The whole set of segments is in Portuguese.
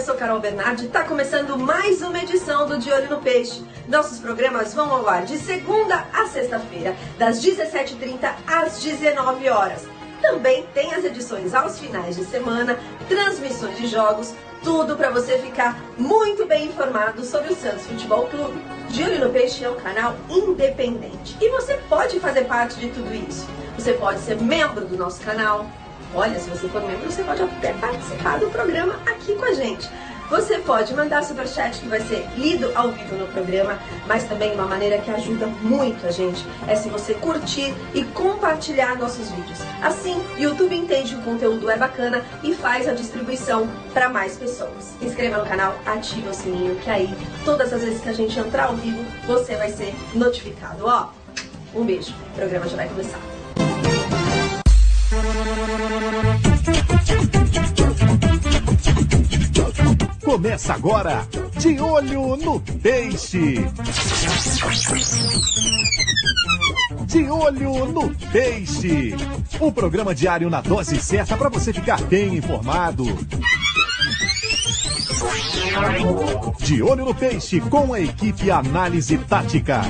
eu sou Carol Bernardi e está começando mais uma edição do De Olho no Peixe. Nossos programas vão ao ar de segunda a sexta-feira, das 17h30 às 19 horas. Também tem as edições aos finais de semana, transmissões de jogos, tudo para você ficar muito bem informado sobre o Santos Futebol Clube. De Olho no Peixe é um canal independente e você pode fazer parte de tudo isso. Você pode ser membro do nosso canal. Olha, se você for membro, você pode até participar do programa aqui com a gente. Você pode mandar superchat que vai ser lido ao vivo no programa, mas também uma maneira que ajuda muito a gente é se você curtir e compartilhar nossos vídeos. Assim, o YouTube entende que o conteúdo é bacana e faz a distribuição para mais pessoas. Se inscreva no canal, ative o sininho, que aí, todas as vezes que a gente entrar ao vivo, você vai ser notificado. Ó, um beijo, o programa já vai começar. Começa agora, De Olho no Peixe. De Olho no Peixe. Um programa diário na dose certa para você ficar bem informado. De Olho no Peixe com a equipe Análise Tática.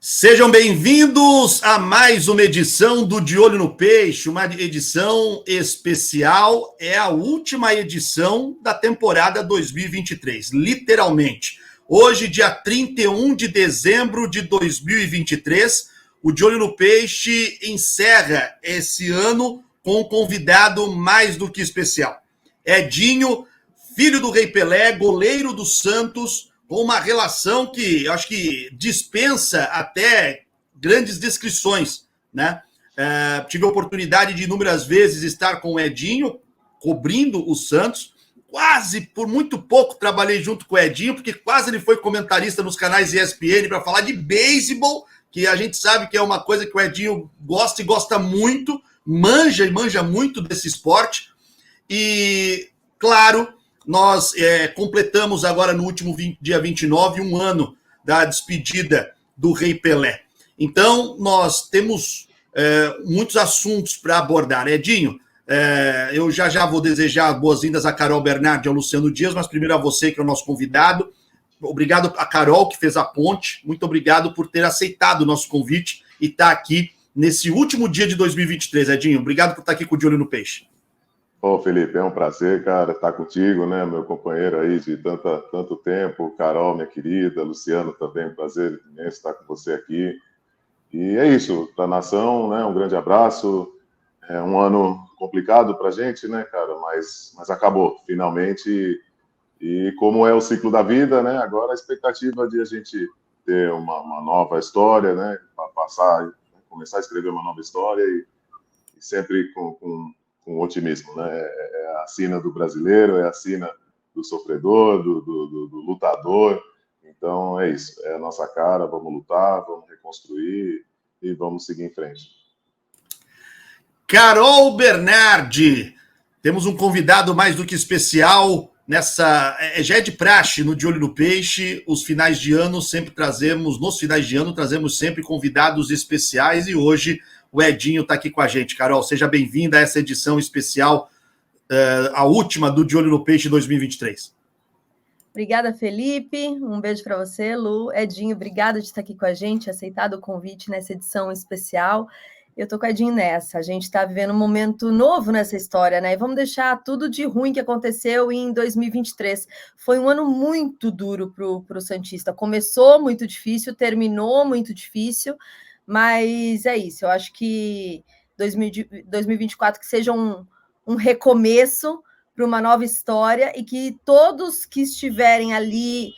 Sejam bem-vindos a mais uma edição do De Olho no Peixe, uma edição especial, é a última edição da temporada 2023, literalmente. Hoje, dia 31 de dezembro de 2023, o De Olho no Peixe encerra esse ano com um convidado mais do que especial. Edinho, filho do Rei Pelé, goleiro do Santos, com uma relação que eu acho que dispensa até grandes descrições, né? Tive a oportunidade de inúmeras vezes estar com o Edinho, cobrindo o Santos. Quase, por muito pouco, trabalhei junto com o Edinho, porque quase ele foi comentarista nos canais ESPN para falar de beisebol, que a gente sabe que é uma coisa que o Edinho gosta e gosta muito, manja e manja muito desse esporte. E, claro, nós completamos agora no último dia 29 um ano da despedida do Rei Pelé. Então, nós temos muitos assuntos para abordar. Edinho, eu já vou desejar boas-vindas a Carol Bernardi e ao Luciano Dias, mas primeiro a você, que é o nosso convidado. Obrigado a Carol, que fez a ponte. Muito obrigado por ter aceitado o nosso convite e estar aqui nesse último dia de 2023, Edinho. Obrigado por estar aqui com o De Olho no Peixe. Ô, Felipe, é um prazer, cara, estar contigo, né, meu companheiro aí de tanto tempo, Carol, minha querida, Luciano também, um prazer imenso estar com você aqui. E é isso, para a nação, né, um grande abraço. É um ano complicado para a gente, né, cara, mas acabou, finalmente. E como é o ciclo da vida, né, agora a expectativa de a gente ter uma nova história, né, para começar a escrever uma nova história e sempre com otimismo, né? É a sina do brasileiro, é a sina do sofredor, do lutador. Então é isso, é a nossa cara, vamos lutar, vamos reconstruir e vamos seguir em frente. Carol Bernardi, temos um convidado mais do que especial nessa. Já é de praxe no De Olho no Peixe, os finais de ano trazemos sempre convidados especiais e hoje o Edinho está aqui com a gente. Carol, seja bem-vinda a essa edição especial, a última do De Olho no Peixe 2023. Obrigada, Felipe. Um beijo para você, Lu. Edinho, obrigada de estar aqui com a gente, aceitado o convite nessa edição especial. Eu estou com o Edinho nessa. A gente está vivendo um momento novo nessa história, né? E vamos deixar tudo de ruim que aconteceu em 2023. Foi um ano muito duro para o Santista. Começou muito difícil, terminou muito difícil, mas é isso, eu acho que 2024 que seja um recomeço para uma nova história e que todos que estiverem ali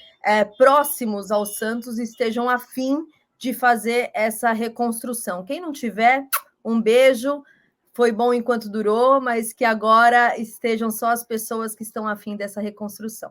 próximos ao Santos estejam a fim de fazer essa reconstrução. Quem não tiver, um beijo, foi bom enquanto durou, mas que agora estejam só as pessoas que estão a fim dessa reconstrução.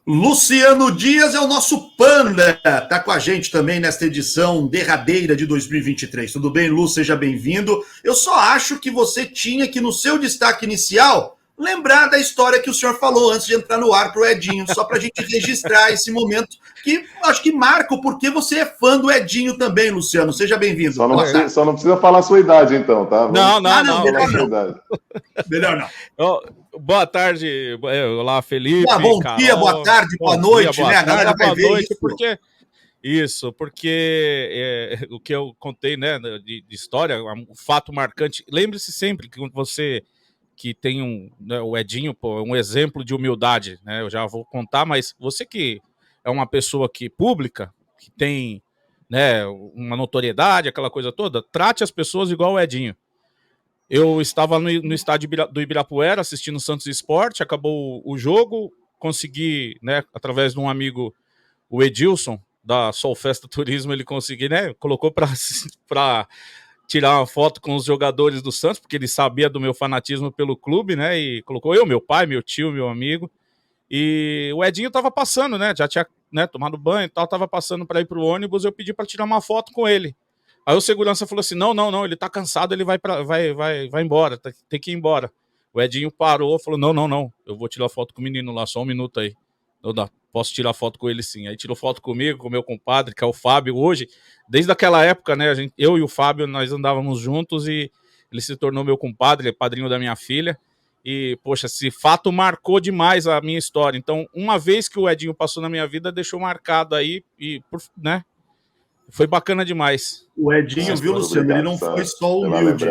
Luciano Dias é o nosso Panda, está com a gente também nesta edição derradeira de 2023. Tudo bem, Lu? Seja bem-vindo. Eu só acho que você tinha que, no seu destaque inicial, lembrar da história que o senhor falou antes de entrar no ar para o Edinho, só para a gente registrar esse momento que acho que marca o porquê você é fã do Edinho também, Luciano. Seja bem-vindo. Só não precisa falar a sua idade, então, tá? Não. Melhor não. Boa tarde, olá, Felipe. Bom Carol, dia, boa tarde, boa noite, né? A galera vai ver isso. Porque o que eu contei, né, de história, um fato marcante. Lembre-se sempre que você que tem o Edinho, um exemplo de humildade, né? Eu já vou contar, mas você que é uma pessoa pública, que tem, né, uma notoriedade, aquela coisa toda, trate as pessoas igual o Edinho. Eu estava no estádio do Ibirapuera assistindo Santos Esporte, acabou o jogo, consegui, né, através de um amigo, o Edilson, da Sol Festa Turismo, ele conseguiu, né, colocou para tirar uma foto com os jogadores do Santos, porque ele sabia do meu fanatismo pelo clube, né, e colocou eu, meu pai, meu tio, meu amigo, e o Edinho estava passando, né, já tinha, né, tomado banho e tal, estava passando para ir para o ônibus, eu pedi para tirar uma foto com ele. Aí o segurança falou assim, não, ele tá cansado, ele vai embora, tem que ir embora. O Edinho parou, falou, não, eu vou tirar foto com o menino lá, só um minuto aí. Posso tirar foto com ele sim. Aí tirou foto comigo, com o meu compadre, que é o Fábio. Hoje, desde aquela época, né, eu e o Fábio, nós andávamos juntos e ele se tornou meu compadre, ele é padrinho da minha filha. E, poxa, esse fato marcou demais a minha história. Então, uma vez que o Edinho passou na minha vida, deixou marcado aí, e, né, foi bacana demais. O Edinho, viu, Luciano, ele não foi só humilde.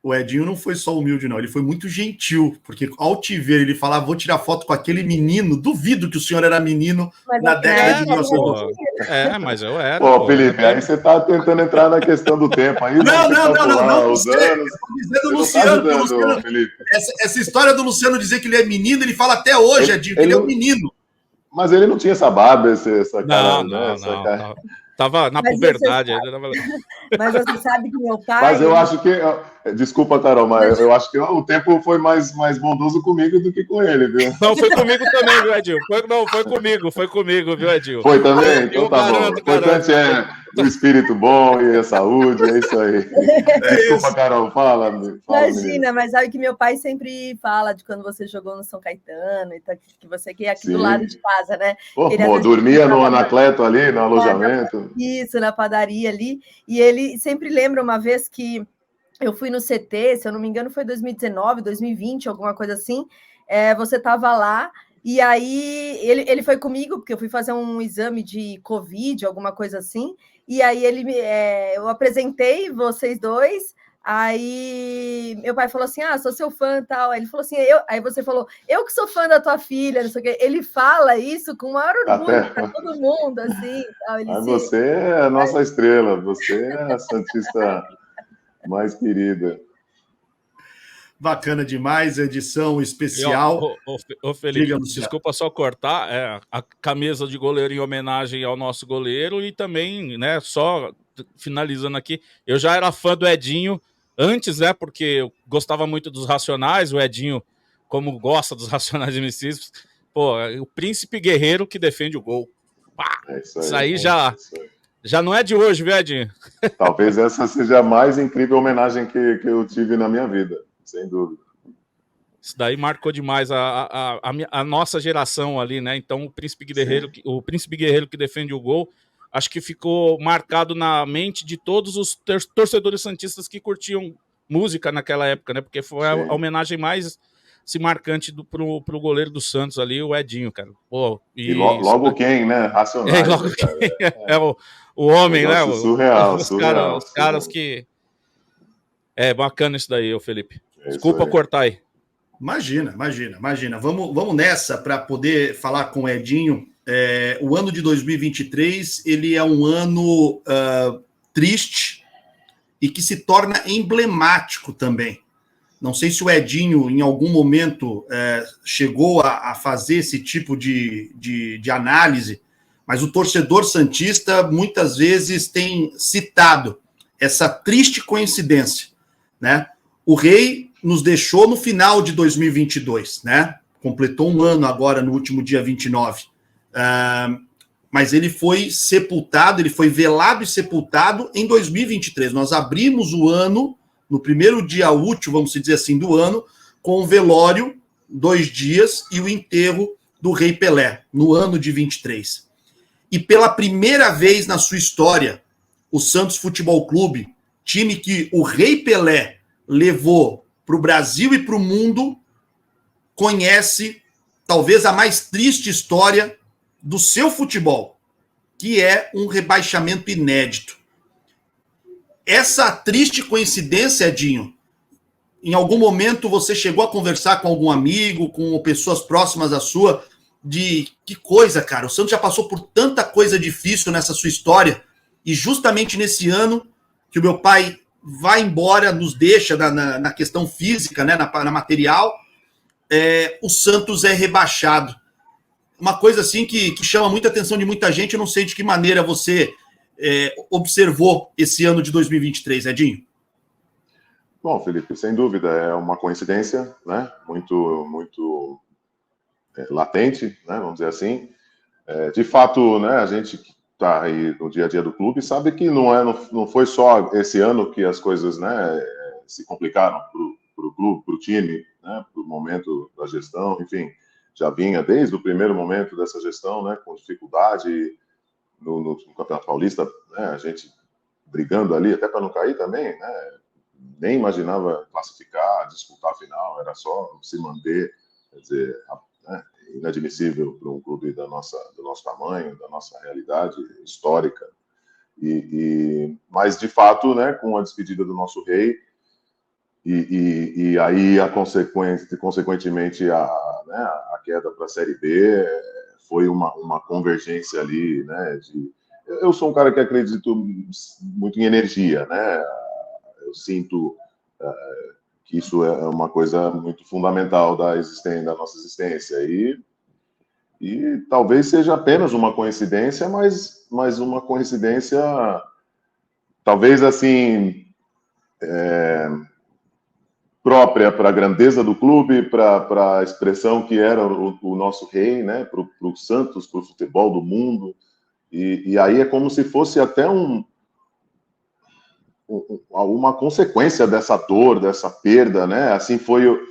O Edinho não foi só humilde, não. Ele foi muito gentil, porque ao te ver ele falar, vou tirar foto com aquele menino, duvido que o senhor era menino na década de 1990. Mas eu era. Pô, Felipe, aí você tá tentando entrar na questão do tempo. Aí não. Os anos. Dizendo Luciano, Felipe. Essa história do Luciano dizer que ele é menino, ele fala até hoje, Edinho, que ele é um menino. Mas ele não tinha essa barba, essa cara. Não. Tava na puberdade ainda. Mas você sabe que meu pai... Mas eu acho que... Desculpa, Carol, mas eu acho que o tempo foi mais bondoso comigo do que com ele, viu? Não, foi comigo também, viu, Edinho? Foi comigo, viu, Edinho? Foi também? Então tá bom. O importante é o espírito bom e a saúde, é isso aí. Desculpa, Carol, fala. Imagina, menina. mas sabe que meu pai sempre fala de quando você jogou no São Caetano, e que você que é aqui do lado de casa, né? Dormia no Anacleto ali, no alojamento. Isso, na padaria ali. E ele sempre lembra uma vez que eu fui no CT, se eu não me engano, foi 2019, 2020, alguma coisa assim. Você estava lá, e aí ele foi comigo, porque eu fui fazer um exame de Covid, alguma coisa assim. E aí eu apresentei vocês dois. Aí meu pai falou assim, sou seu fã e tal. Aí ele falou assim, aí você falou, eu que sou fã da tua filha, não sei o quê. Ele fala isso com o maior orgulho para todo mundo, assim. Tal. Você é a nossa estrela, você é a santista mais querida. Bacana demais, edição especial. Ô Felipe, desculpa só cortar, a camisa de goleiro em homenagem ao nosso goleiro e também, né, só finalizando aqui, eu já era fã do Edinho antes, né, porque eu gostava muito dos Racionais, o Edinho, como gosta dos Racionais MCs, o príncipe guerreiro que defende o gol. Pá, isso aí já não é de hoje, viu, Edinho? Talvez essa seja a mais incrível homenagem que eu tive na minha vida, sem dúvida. Isso daí marcou demais a nossa geração ali, né? Então o príncipe guerreiro que defende o gol, acho que ficou marcado na mente de todos os torcedores santistas que curtiam música naquela época, né? Porque foi a homenagem mais marcante pro goleiro do Santos ali, o Edinho, cara. E logo quem, né? Racionais. O homem, né? Surreal, os caras que... bacana isso daí, Felipe. Desculpa cortar aí. Imagina. Vamos nessa para poder falar com o Edinho. O ano de 2023, ele é um ano triste e que se torna emblemático também. Não sei se o Edinho, em algum momento, chegou a fazer esse tipo de análise, mas o torcedor santista muitas vezes tem citado essa triste coincidência, né? O Rei nos deixou no final de 2022, né? Completou um ano agora, no último dia 29. Mas ele foi sepultado, ele foi velado e sepultado em 2023. Nós abrimos o ano, no primeiro dia útil, vamos dizer assim, do ano, com o velório, 2 dias, e o enterro do Rei Pelé, no ano de 23. E pela primeira vez na sua história, o Santos Futebol Clube, time que o Rei Pelé levou para o Brasil e para o mundo, conhece talvez a mais triste história do seu futebol, que é um rebaixamento inédito. Essa triste coincidência, Edinho, em algum momento você chegou a conversar com algum amigo, com pessoas próximas à sua, de que coisa, cara, o Santos já passou por tanta coisa difícil nessa sua história, e justamente nesse ano que o meu pai vai embora, nos deixa na questão física, né, na material, o Santos é rebaixado. Uma coisa assim que chama muita atenção de muita gente. Eu não sei de que maneira você observou esse ano de 2023, Edinho. Bom, Felipe, sem dúvida, é uma coincidência, né? Muito latente, né? Vamos dizer assim. De fato, né, a gente que está aí no dia a dia do clube sabe que não foi só esse ano que as coisas, né, se complicaram para o clube, para o time, né, para o momento da gestão, enfim, já vinha desde o primeiro momento dessa gestão, né, com dificuldade no Campeonato Paulista, né, a gente brigando ali até para não cair também, né, nem imaginava classificar, disputar a final, era só se manter, quer dizer, né, inadmissível para um clube do nosso tamanho, da nossa realidade histórica. Mas, de fato, né, com a despedida do nosso rei, e aí, consequentemente, a queda para a Série B foi uma convergência ali, né? Eu sou um cara que acredito muito em energia, né? Eu sinto que isso é uma coisa muito fundamental da nossa existência. E talvez seja apenas uma coincidência, mas uma coincidência, talvez assim, própria para a grandeza do clube, para a expressão que era o nosso rei, né? Para o Santos, para o futebol do mundo. E aí é como se fosse até uma consequência dessa dor, dessa perda, né? Assim foi.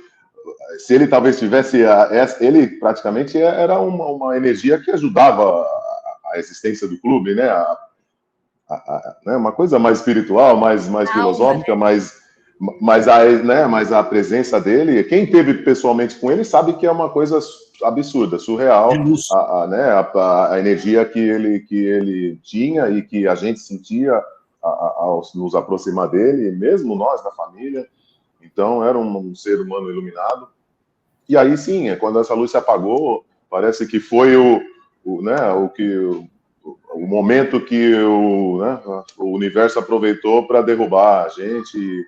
Se ele talvez tivesse, ele praticamente era uma energia que ajudava a existência do clube, né? Né? Uma coisa mais espiritual, mais filosófica, mas a presença dele, quem teve pessoalmente com ele sabe que é uma coisa absurda, surreal, a energia que ele tinha e que a gente sentia ao nos aproximar dele, mesmo nós da família. Então era um ser humano iluminado. E aí sim, quando essa luz se apagou, parece que foi o momento que o universo aproveitou para derrubar a gente.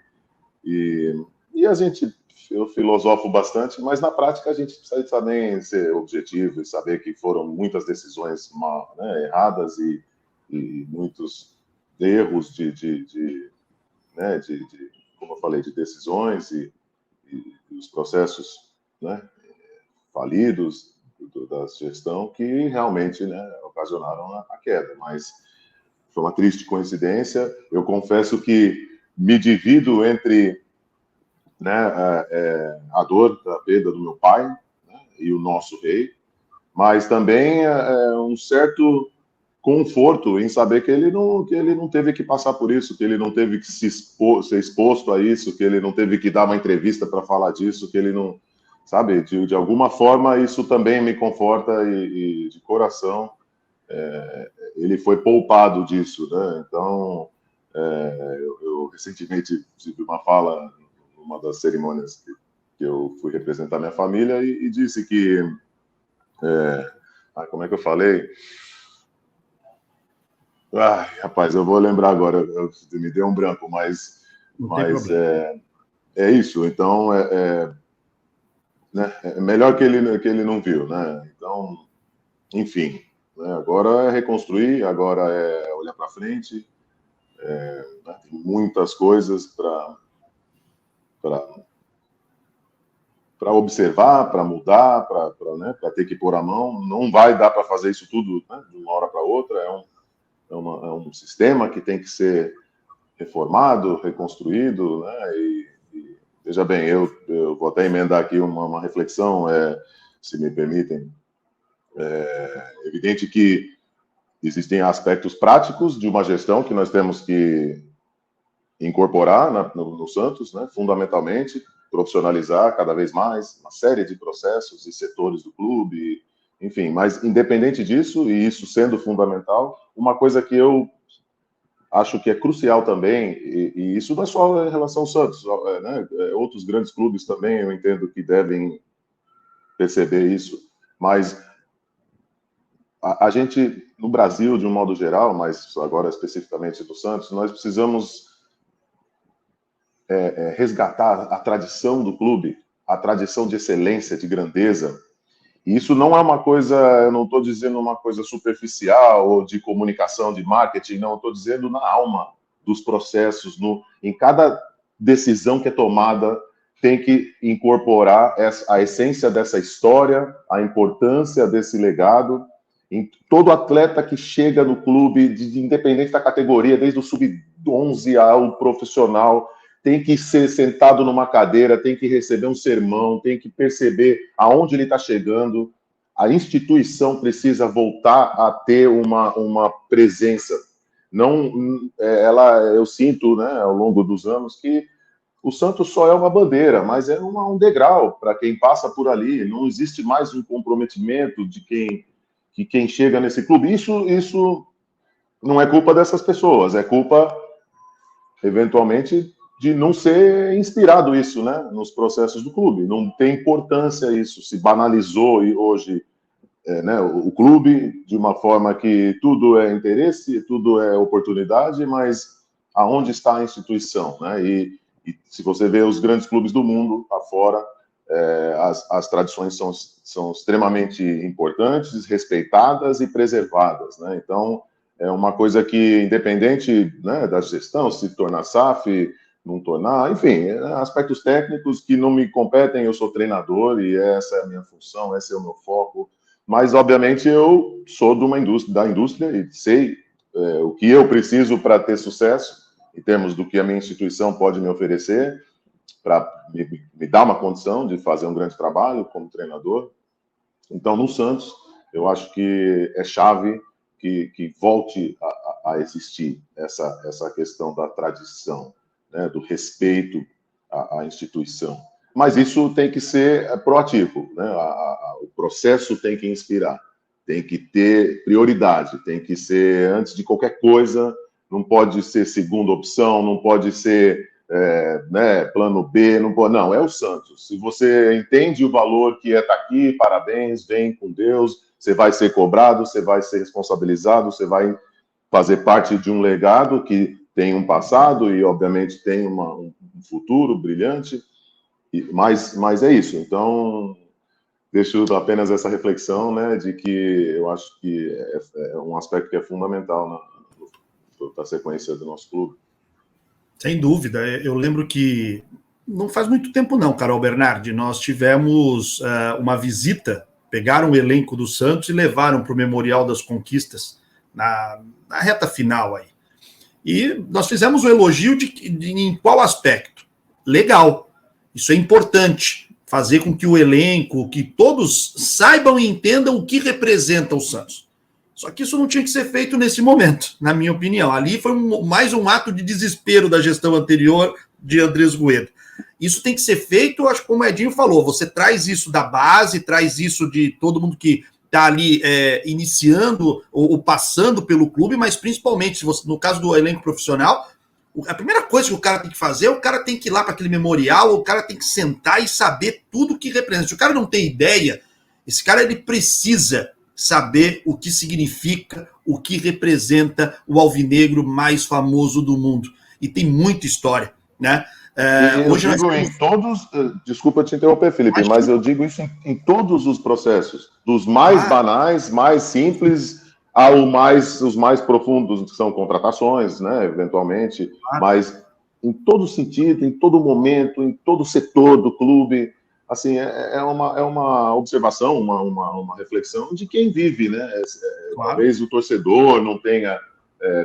E a gente, eu filosofo bastante, mas na prática a gente precisa também ser objetivo e saber que foram muitas decisões erradas e muitos erros como eu falei, de decisões e os processos, né, falidos da gestão que realmente, né, ocasionaram a queda. Mas foi uma triste coincidência. Eu confesso que me divido entre, né, a dor da perda do meu pai, né, e o nosso rei, mas também um certo conforto em saber que ele não teve que passar por isso, que ele não teve que ser exposto a isso, que ele não teve que dar uma entrevista para falar disso, que ele não, sabe, de alguma forma isso também me conforta e de coração ele foi poupado disso, né? Então eu recentemente tive uma fala numa das cerimônias que eu fui representar minha família e disse que como é que eu falei? Rapaz, eu vou lembrar agora, me deu um branco, mas é isso. Então, né, é melhor que ele não viu, né? Então, enfim, né, agora é reconstruir, agora é olhar para frente, né, tem muitas coisas para observar, para mudar, para ter que pôr a mão. Não vai dar para fazer isso tudo, né, de uma hora para outra. É um sistema que tem que ser reformado, reconstruído, né, e Veja bem, eu vou até emendar aqui uma reflexão, se me permitem. É evidente que existem aspectos práticos de uma gestão que nós temos que incorporar no Santos, né, fundamentalmente, profissionalizar cada vez mais uma série de processos e setores do clube, enfim, mas independente disso, e isso sendo fundamental, uma coisa que eu acho que é crucial também, e isso não é só em relação ao Santos, né, outros grandes clubes também eu entendo que devem perceber isso, mas a gente, no Brasil, de um modo geral, mas agora especificamente do Santos, nós precisamos resgatar a tradição do clube, a tradição de excelência, de grandeza. E isso não é uma coisa, eu não estou dizendo uma coisa superficial ou de comunicação, de marketing, não, eu estou dizendo na alma dos processos, em cada decisão que é tomada, tem que incorporar a essência dessa história, a importância desse legado. Em todo atleta que chega no clube, independente da categoria, desde o sub-11 ao profissional, tem que ser sentado numa cadeira, tem que receber um sermão, tem que perceber aonde ele está chegando. A instituição precisa voltar a ter uma presença. Eu sinto, né, ao longo dos anos, que o Santos só é uma bandeira, mas é um degrau para quem passa por ali. Não existe mais um comprometimento de quem chega nesse clube. Isso não é culpa dessas pessoas, é culpa, eventualmente, de não ser inspirado isso, né, nos processos do clube. Não tem importância isso, se banalizou hoje né, o clube de uma forma que tudo é interesse, tudo é oportunidade, mas aonde está a instituição, né? E se você vê os grandes clubes do mundo afora, as tradições são extremamente importantes, respeitadas e preservadas, né? Então, é uma coisa que, independente, né, da gestão, se tornar SAF, não tornar, enfim, aspectos técnicos que não me competem, eu sou treinador e essa é a minha função, esse é o meu foco, mas, obviamente, eu sou da indústria e sei o que eu preciso para ter sucesso, em termos do que a minha instituição pode me oferecer, para me dar uma condição de fazer um grande trabalho como treinador. Então, no Santos, eu acho que é chave que volte a existir essa questão da tradição, né, do respeito à instituição. Mas isso tem que ser proativo, né? O processo tem que inspirar, tem que ter prioridade, tem que ser, antes de qualquer coisa, não pode ser segunda opção, não pode ser né, plano B, não, é o Santos. Se você entende o valor que é estar aqui, parabéns, vem com Deus, você vai ser cobrado, você vai ser responsabilizado, você vai fazer parte de um legado que tem um passado e, obviamente, tem um futuro brilhante, mas é isso. Então, deixo apenas essa reflexão, né, de que eu acho que é um aspecto que é fundamental da sequência do nosso clube. Sem dúvida. Eu lembro que não faz muito tempo não, Carol Bernardi, nós tivemos uma visita, pegaram o elenco do Santos e levaram para o Memorial das Conquistas na reta final aí. E nós fizemos um elogio em qual aspecto? Legal. Isso é importante. Fazer com que o elenco, que todos saibam e entendam o que representa o Santos. Só que isso não tinha que ser feito nesse momento, na minha opinião. Ali foi mais um ato de desespero da gestão anterior de Andrés Rueda. Isso tem que ser feito, acho que como o Edinho falou, você traz isso da base, traz isso de todo mundo que está ali iniciando ou passando pelo clube, mas principalmente, se você, no caso do elenco profissional, a primeira coisa que o cara tem que fazer, o cara tem que ir lá para aquele memorial, o cara tem que sentar e saber tudo o que representa. Se o cara não tem ideia, esse cara ele precisa saber o que significa, o que representa o alvinegro mais famoso do mundo. E tem muita história, né? Hoje eu digo em todos, desculpa te interromper, Felipe, mas eu digo isso em todos os processos, dos mais banais, mais simples, os mais profundos, que são contratações, né, eventualmente, mas em todo sentido, em todo momento, em todo setor do clube, assim, é uma observação, uma reflexão de quem vive, né? Talvez o torcedor não tenha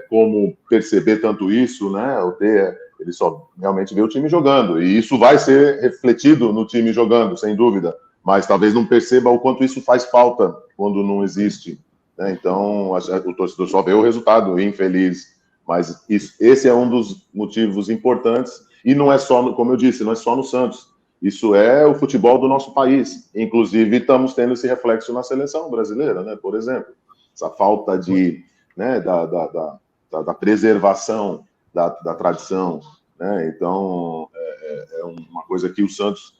como perceber tanto isso, né? Ou ter ele só realmente vê o time jogando, e isso vai ser refletido no time jogando, sem dúvida, mas talvez não perceba o quanto isso faz falta quando não existe, né? Então, o torcedor só vê o resultado infeliz, mas esse é um dos motivos importantes, e não é só, como eu disse, não é só no Santos, isso é o futebol do nosso país, inclusive estamos tendo esse reflexo na seleção brasileira, né? Por exemplo, essa falta de, né, da preservação da tradição, né? Então, é uma coisa que o Santos,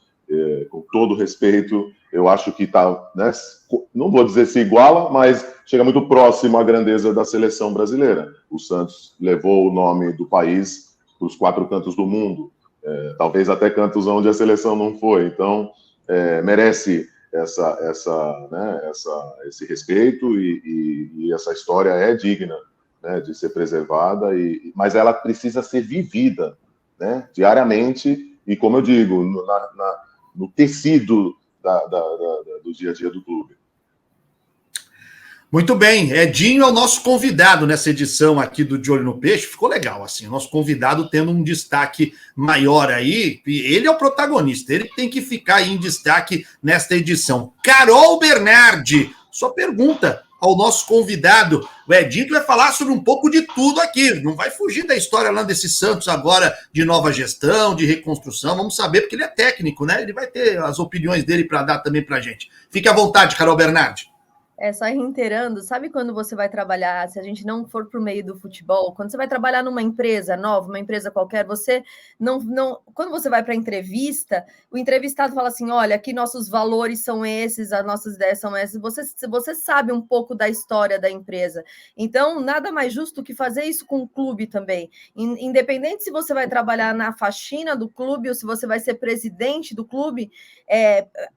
com todo respeito, eu acho que está, né, não vou dizer se iguala, mas chega muito próximo à grandeza da seleção brasileira. O Santos levou o nome do país para os 4 cantos do mundo, talvez até cantos onde a seleção não foi. Então, merece esse respeito, e essa história é digna, né, de ser preservada, mas ela precisa ser vivida, né, diariamente, e como eu digo, no tecido do dia a dia do clube. Muito bem, Edinho é o nosso convidado nessa edição aqui do De Olho no Peixe. Ficou legal, assim, o nosso convidado tendo um destaque maior aí, e ele é o protagonista, ele tem que ficar aí em destaque nesta edição. Carol Bernardi, sua pergunta ao nosso convidado. O Edinho vai falar sobre um pouco de tudo aqui, não vai fugir da história lá desse Santos agora, de nova gestão, de reconstrução, vamos saber, porque ele é técnico, né? Ele vai ter as opiniões dele para dar também pra gente. Fique à vontade, Carol Bernardi. Só reiterando, sabe quando você vai trabalhar, se a gente não for para o meio do futebol, quando você vai trabalhar numa empresa nova, uma empresa qualquer, você não quando você vai para a entrevista, o entrevistado fala assim, olha, aqui nossos valores são esses, as nossas ideias são essas, você sabe um pouco da história da empresa. Então, nada mais justo que fazer isso com o clube também. Independente se você vai trabalhar na faxina do clube ou se você vai ser presidente do clube,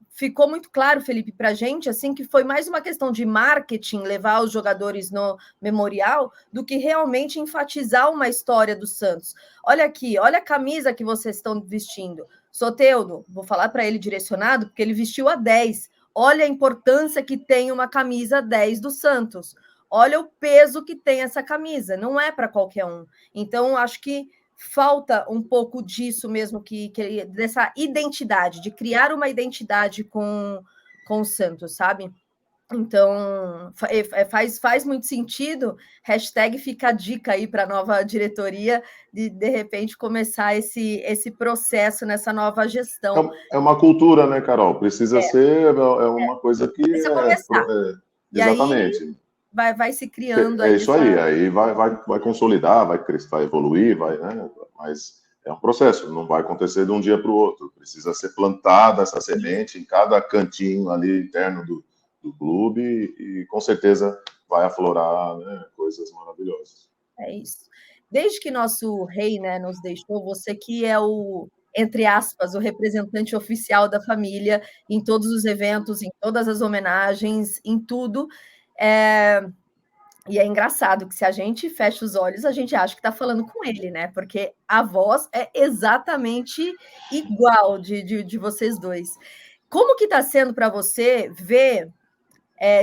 ficou muito claro, Felipe, para a gente, assim, que foi mais uma questão de marketing, levar os jogadores no memorial, do que realmente enfatizar uma história do Santos. Olha aqui, olha a camisa que vocês estão vestindo. Soteldo, vou falar para ele direcionado, porque ele vestiu a 10. Olha a importância que tem uma camisa 10 do Santos. Olha o peso que tem essa camisa. Não é para qualquer um. Então, acho que falta um pouco disso mesmo, dessa identidade, de criar uma identidade com o Santos, sabe? Então, faz muito sentido. Hashtag fica a dica aí para a nova diretoria de repente começar esse processo nessa nova gestão. É uma cultura, né, Carol? Precisa ser uma coisa que... Precisa começar. Exatamente. E aí vai se criando... É isso aí vai consolidar, vai crescer, vai evoluir, né? Mas é um processo, não vai acontecer de um dia para o outro. Precisa ser plantada essa semente em cada cantinho ali interno do clube, e com certeza vai aflorar, né, coisas maravilhosas. É isso. Desde que nosso rei, né, nos deixou, você que é o, entre aspas, o representante oficial da família em todos os eventos, em todas as homenagens, em tudo. E é engraçado que se a gente fecha os olhos, a gente acha que está falando com ele, né? Porque a voz é exatamente igual de vocês dois. Como que está sendo para você ver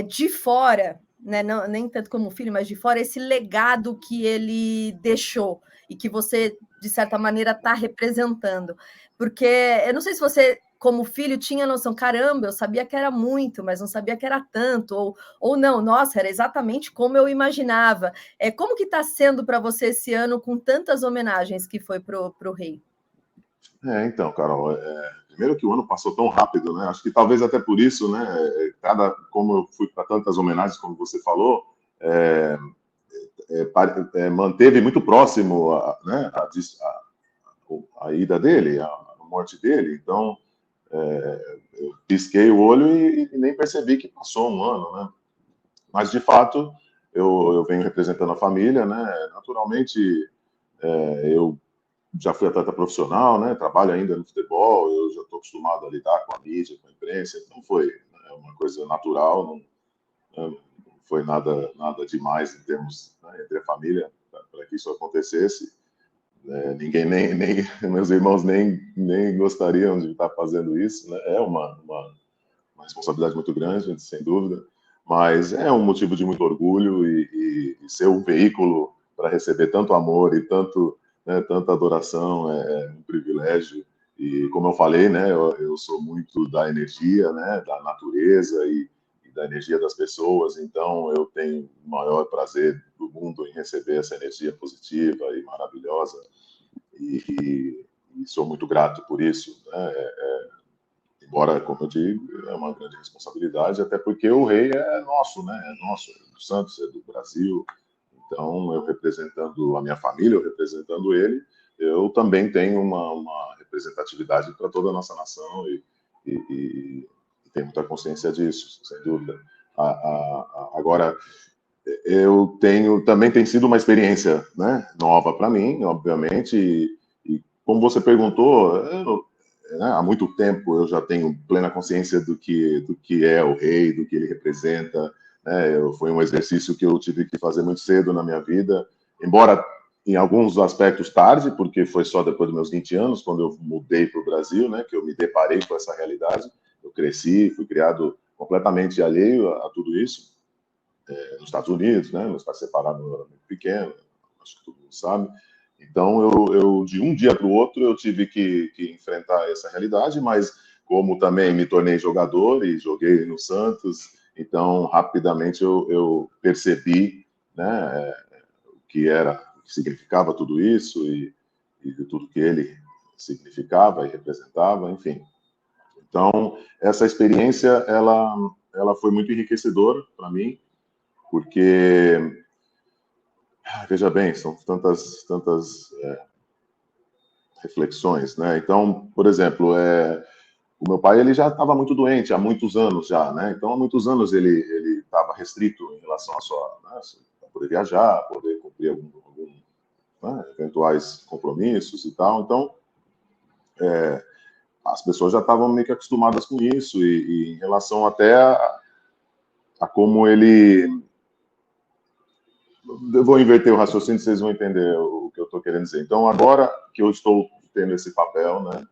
de fora, né? Não, nem tanto como filho, mas de fora, esse legado que ele deixou e que você, de certa maneira, está representando? Porque eu não sei se você, como filho, tinha noção, caramba, eu sabia que era muito, mas não sabia que era tanto, ou não, nossa, era exatamente como eu imaginava. Como que está sendo para você esse ano com tantas homenagens que foi para o rei? Então, Carol, primeiro que o ano passou tão rápido, né? Acho que talvez até por isso, né? Como eu fui para tantas homenagens, como você falou, manteve muito próximo a ida dele, a morte dele. Então, eu pisquei o olho e nem percebi que passou um ano, né? Mas, de fato, eu venho representando a família, né? Naturalmente, eu já fui atleta profissional, né? Trabalho ainda no futebol, eu já estou acostumado a lidar com a mídia, com a imprensa, então foi uma coisa natural, não foi nada demais em termos, né, entre a família para que isso acontecesse. Ninguém, nem meus irmãos nem gostariam de estar fazendo isso, né? É uma responsabilidade muito grande, sem dúvida, mas é um motivo de muito orgulho, e ser um veículo para receber tanto amor e né, tanta adoração, é um privilégio. E como eu falei, né, eu sou muito da energia, né, da natureza e da energia das pessoas, então eu tenho o maior prazer do mundo em receber essa energia positiva e maravilhosa, e sou muito grato por isso, né? Embora, como eu digo, é uma grande responsabilidade, até porque o rei é nosso, né? É nosso, é do Santos, é do Brasil. Então, eu representando a minha família, eu representando ele, eu também tenho uma representatividade para toda a nossa nação e tenho muita consciência disso, sem dúvida. Agora, eu também tem sido uma experiência, né, nova para mim, obviamente, e como você perguntou, há muito tempo eu já tenho plena consciência do que é o rei, do que ele representa, né? Foi um exercício que eu tive que fazer muito cedo na minha vida, embora em alguns aspectos tarde, porque foi só depois dos meus 20 anos, quando eu mudei para o Brasil, né, que eu me deparei com essa realidade. Eu cresci, fui criado completamente alheio a tudo isso, nos Estados Unidos, né, meus pais separados quando eu era muito pequeno, acho que todo mundo sabe. Então, eu de um dia para o outro, eu tive que enfrentar essa realidade, mas como também me tornei jogador e joguei no Santos, então, rapidamente eu percebi, né, o que significava tudo isso e tudo que ele significava e representava, enfim. Então, essa experiência, ela foi muito enriquecedora para mim, porque, veja bem, são tantas reflexões, né? Então, por exemplo, o meu pai, ele já estava muito doente há muitos anos já, né? Então, há muitos anos ele estava restrito em relação a poder viajar, poder cumprir né, eventuais compromissos e tal. Então, as pessoas já estavam meio que acostumadas com isso e em relação até a como ele... Eu vou inverter o raciocínio, vocês vão entender o que eu estou querendo dizer. Então, agora que eu estou tendo esse papel, né,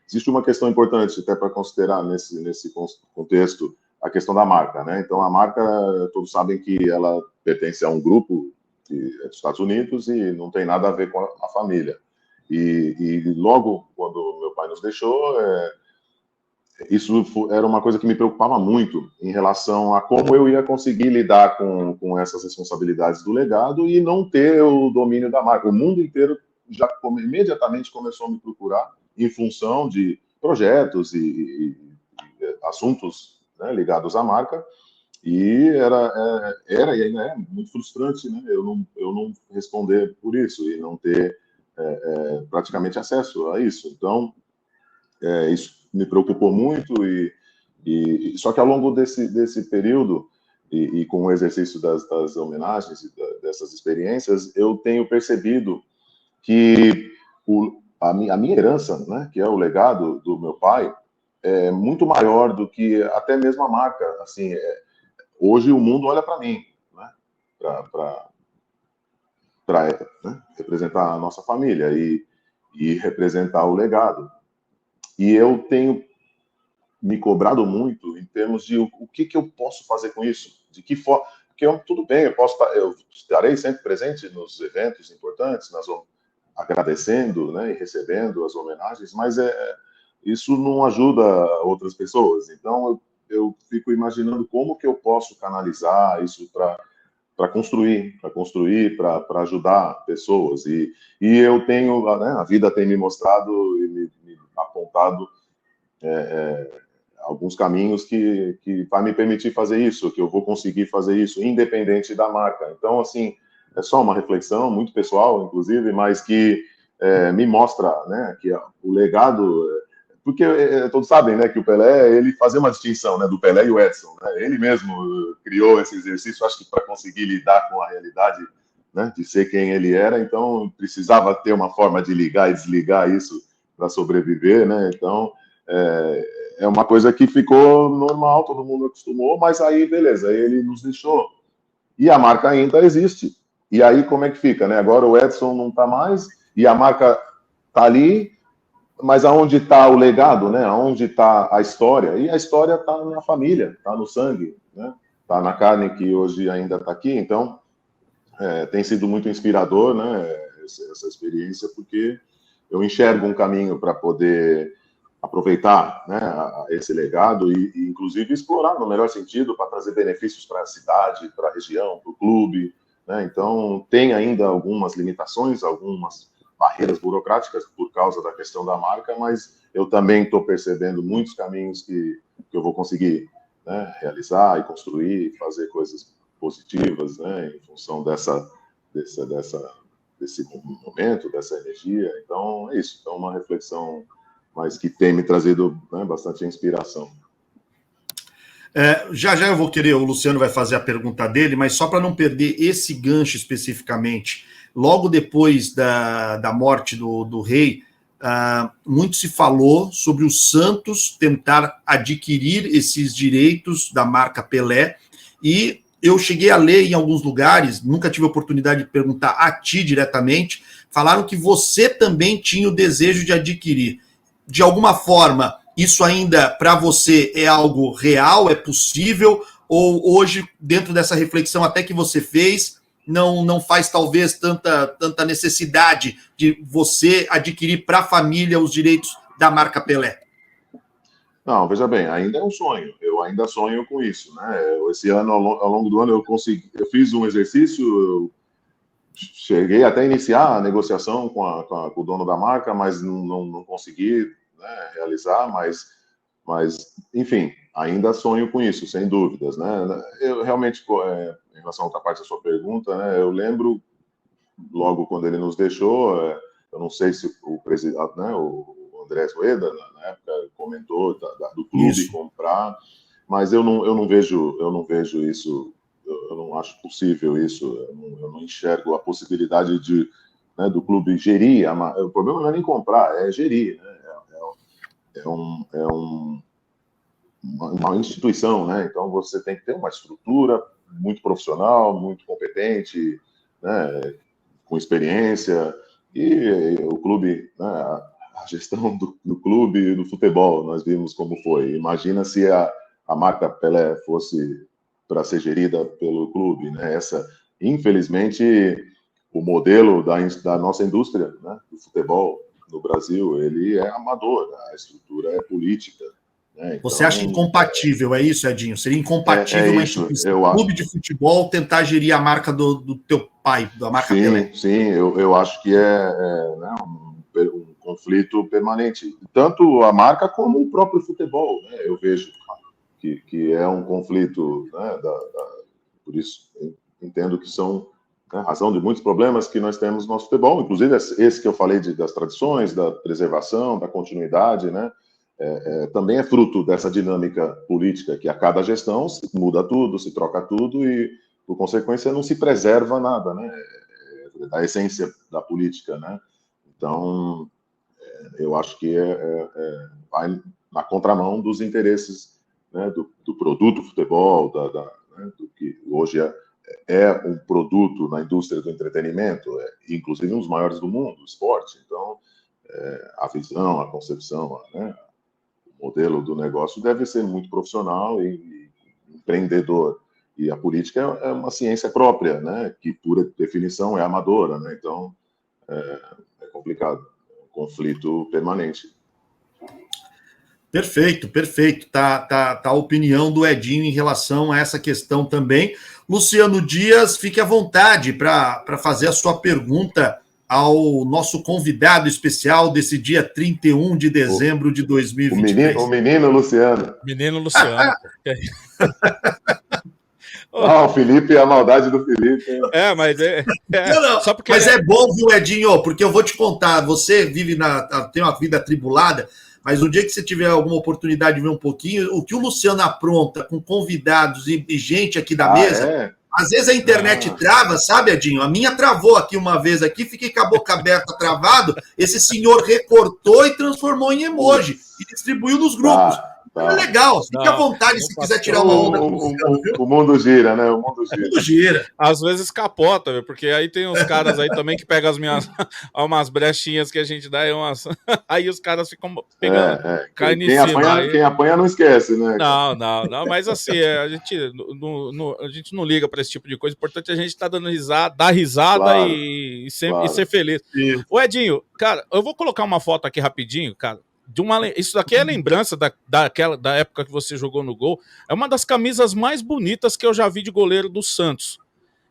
existe uma questão importante até para considerar nesse contexto, a questão da marca, né? Então, a marca, todos sabem que ela pertence a um grupo dos Estados Unidos e não tem nada a ver com a família. E logo, quando meu pai nos deixou, isso era uma coisa que me preocupava muito em relação a como eu ia conseguir lidar com essas responsabilidades do legado e não ter o domínio da marca. O mundo inteiro já imediatamente começou a me procurar em função de projetos e assuntos, né, ligados à marca, e era e ainda é muito frustrante, né, eu não responder por isso e não ter praticamente acesso a isso. Então, isso me preocupou muito só que ao longo desse período e com o exercício das homenagens e dessas experiências, eu tenho percebido que a minha herança, né, que é o legado do meu pai, é muito maior do que até mesmo a marca. Assim, hoje o mundo olha para mim, né, para representar a nossa família e representar o legado. E eu tenho me cobrado muito em termos de o que eu posso fazer com isso, de que forma, porque tudo bem, eu estarei sempre presente nos eventos importantes, agradecendo, né, e recebendo as homenagens, mas isso não ajuda outras pessoas. Então eu fico imaginando como que eu posso canalizar isso para construir, para ajudar pessoas. E eu tenho, né, a vida tem me mostrado e me apontado alguns caminhos que vai me permitir fazer isso, que eu vou conseguir fazer isso, independente da marca. Então, assim, é só uma reflexão muito pessoal, inclusive, mas que me mostra, né, que o legado... Porque todos sabem, né, que o Pelé, ele fazia uma distinção, né, do Pelé e o Edson, né? Ele mesmo criou esse exercício, acho que para conseguir lidar com a realidade, né, de ser quem ele era, então precisava ter uma forma de ligar e desligar isso para sobreviver, né? Então, é uma coisa que ficou normal, todo mundo acostumou, mas aí, beleza, ele nos deixou. E a marca ainda existe. E aí, como é que fica, né? Agora o Edson não está mais, e a marca está ali, mas aonde está o legado, né? Aonde está a história? E a história está na família, está no sangue, né? Está na carne que hoje ainda está aqui. Então, tem sido muito inspirador, né? essa experiência, porque eu enxergo um caminho para poder aproveitar, né, esse legado e, inclusive, explorar no melhor sentido para trazer benefícios para a cidade, para a região, para o clube, né? Então, tem ainda algumas limitações, algumas barreiras burocráticas por causa da questão da marca, mas eu também estou percebendo muitos caminhos que eu vou conseguir, né, realizar e construir, fazer coisas positivas, né, em função desse momento, dessa energia. Então, é isso. Então, uma reflexão, mas que tem me trazido, né, bastante inspiração. Já eu vou querer, o Luciano vai fazer a pergunta dele, mas só para não perder esse gancho especificamente, logo depois da morte do rei, muito se falou sobre o Santos tentar adquirir esses direitos da marca Pelé, e eu cheguei a ler em alguns lugares, nunca tive a oportunidade de perguntar a ti diretamente, falaram que você também tinha o desejo de adquirir. De alguma forma, isso ainda para você é algo real, é possível, ou hoje, dentro dessa reflexão até que você fez, não faz talvez tanta necessidade de você adquirir para a família os direitos da marca Pelé? Não, veja bem, ainda é um sonho, eu ainda sonho com isso, né? Esse ano, ao longo do ano, eu fiz um exercício, eu cheguei até a iniciar a negociação com o dono da marca, mas não consegui, né, realizar, mas, enfim, ainda sonho com isso, sem dúvidas, né? Eu realmente, em relação a outra parte da sua pergunta, né, eu lembro, logo quando ele nos deixou, eu não sei se o presidente, né, o André Rueda, na época, comentou do clube isso. Comprar, mas eu não vejo isso, eu não acho possível isso, eu não enxergo a possibilidade do clube gerir, o problema não é nem comprar, é gerir, né? Uma instituição, né? Então você tem que ter uma estrutura muito profissional, muito competente, né? Com experiência, e o clube, né? A gestão do clube, do futebol, nós vimos como foi. Imagina se a marca Pelé fosse para ser gerida pelo clube, né? Infelizmente, o modelo da nossa indústria, né, do futebol no Brasil, ele é amador, a estrutura é política. Né? Então, você acha incompatível, é isso, Edinho? Seria incompatível uma instituição, um clube de futebol, tentar gerir a marca do teu pai, da marca Pelé? Sim, eu acho que né, um conflito permanente. Tanto a marca como o próprio futebol, né? Eu vejo que é um conflito, né, por isso entendo que são a razão de muitos problemas que nós temos no nosso futebol, inclusive esse que eu falei das tradições, da preservação, da continuidade, né? Também é fruto dessa dinâmica política que a cada gestão se muda tudo, se troca tudo e, por consequência, não se preserva nada, né? Da essência da política, né? Então, eu acho que vai na contramão dos interesses, né, do produto futebol, né, do que hoje é um produto na indústria do entretenimento, inclusive um dos maiores do mundo, o esporte. Então, a visão, a concepção, né, o modelo do negócio deve ser muito profissional e empreendedor. E a política é uma ciência própria, né, que, por definição, é amadora. Né? Então, é complicado. É um conflito permanente. Perfeito. Tá a opinião do Edinho em relação a essa questão também. Luciano Dias, fique à vontade para fazer a sua pergunta ao nosso convidado especial desse dia 31 de dezembro de 2023. O menino Luciano. Menino Luciano. O Felipe, a maldade do Felipe. Mas não. Só porque mas é bom, viu, Edinho? Porque eu vou te contar, você tem uma vida atribulada, mas no dia que você tiver alguma oportunidade de ver um pouquinho, o que o Luciano apronta com convidados e gente aqui da mesa, às vezes a internet trava, sabe, Edinho? A minha travou aqui uma vez, fiquei com a boca aberta, travado, esse senhor recortou e transformou em emoji e distribuiu nos grupos. É legal, fique à vontade se quiser tirar uma onda com o Luciano, viu? O mundo gira, né? O mundo gira. Às vezes capota, viu? Porque aí tem uns caras aí também que pegam as minhas umas brechinhas que a gente dá aí os caras ficam pegando carne em cima. Quem apanha não esquece, né? Não, mas assim, a gente não liga para esse tipo de coisa. O importante é a gente estar dando risada, dar risada Claro, e ser feliz. Ô, Edinho, cara, eu vou colocar uma foto aqui rapidinho, cara. Isso daqui é lembrança da época que você jogou no gol. É uma das camisas mais bonitas que eu já vi de goleiro do Santos.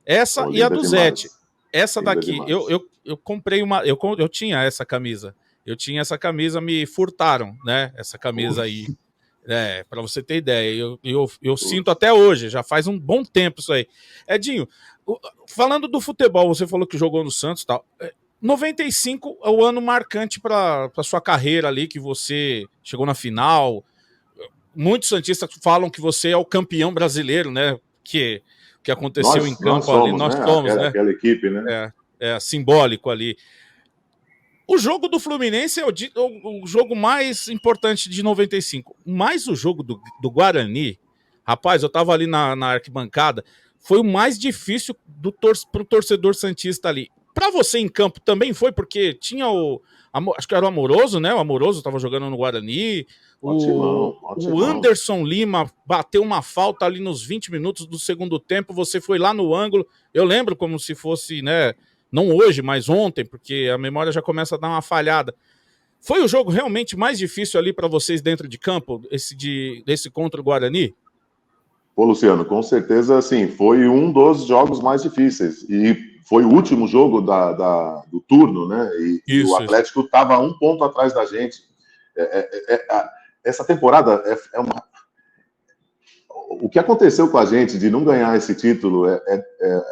Essa e a do Zete. Essa daqui, eu comprei uma. Eu tinha essa camisa. Eu tinha essa camisa, me furtaram, né? Essa camisa aí. Para você ter ideia. Eu sinto até hoje, já faz um bom tempo isso aí. Edinho, falando do futebol, você falou que jogou no Santos e tal. 95 é o ano marcante para sua carreira ali, que você chegou na final. Muitos santistas falam que você é o campeão brasileiro, né? Que aconteceu em campo ali. Nós somos, né? Aquela equipe, né? É simbólico ali. O jogo do Fluminense é o jogo mais importante de 95. Mas o jogo do Guarani, rapaz, eu tava ali na arquibancada, foi o mais difícil pro torcedor santista ali. Para você em campo também foi, porque tinha acho que era o Amoroso, né? O Amoroso estava jogando no Guarani. Ótimo. O Anderson Lima bateu uma falta ali nos 20 minutos do segundo tempo. Você foi lá no ângulo. Eu lembro como se fosse, né? Não hoje, mas ontem, porque a memória já começa a dar uma falhada. Foi o jogo realmente mais difícil ali para vocês dentro de campo, esse contra o Guarani? Pô, Luciano, com certeza, assim, foi um dos jogos mais difíceis. E foi o último jogo do turno, né? E o Atlético estava 1 ponto atrás da gente. Essa temporada é uma... O que aconteceu com a gente de não ganhar esse título é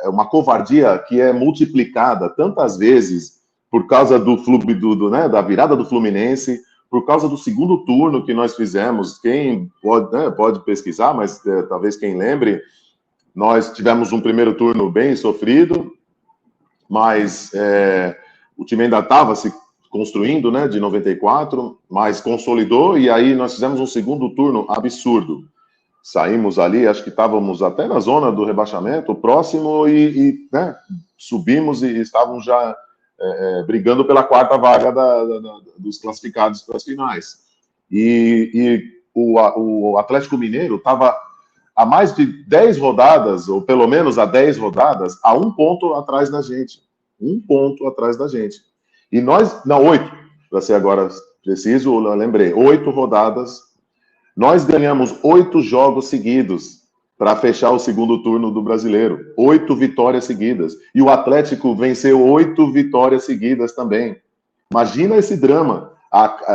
uma covardia que é multiplicada tantas vezes por causa da virada do Fluminense, por causa do segundo turno que nós fizemos. Quem pode pesquisar, mas talvez quem lembre, nós tivemos um primeiro turno bem sofrido, mas o time ainda estava se construindo, né, de 94, mas consolidou, e aí nós fizemos um segundo turno absurdo. Saímos ali, acho que estávamos até na zona do rebaixamento, próximo, né, subimos e estávamos já brigando pela 4ª vaga dos classificados para as finais. E o Atlético Mineiro estava há mais de 10 rodadas, ou pelo menos há 10 rodadas, a 1 ponto atrás da gente. 1 ponto atrás da gente. E nós, não, 8, para ser agora preciso, eu lembrei, 8 rodadas. Nós ganhamos 8 jogos seguidos para fechar o segundo turno do Brasileiro. 8 vitórias seguidas. E o Atlético venceu 8 vitórias seguidas também. Imagina esse drama.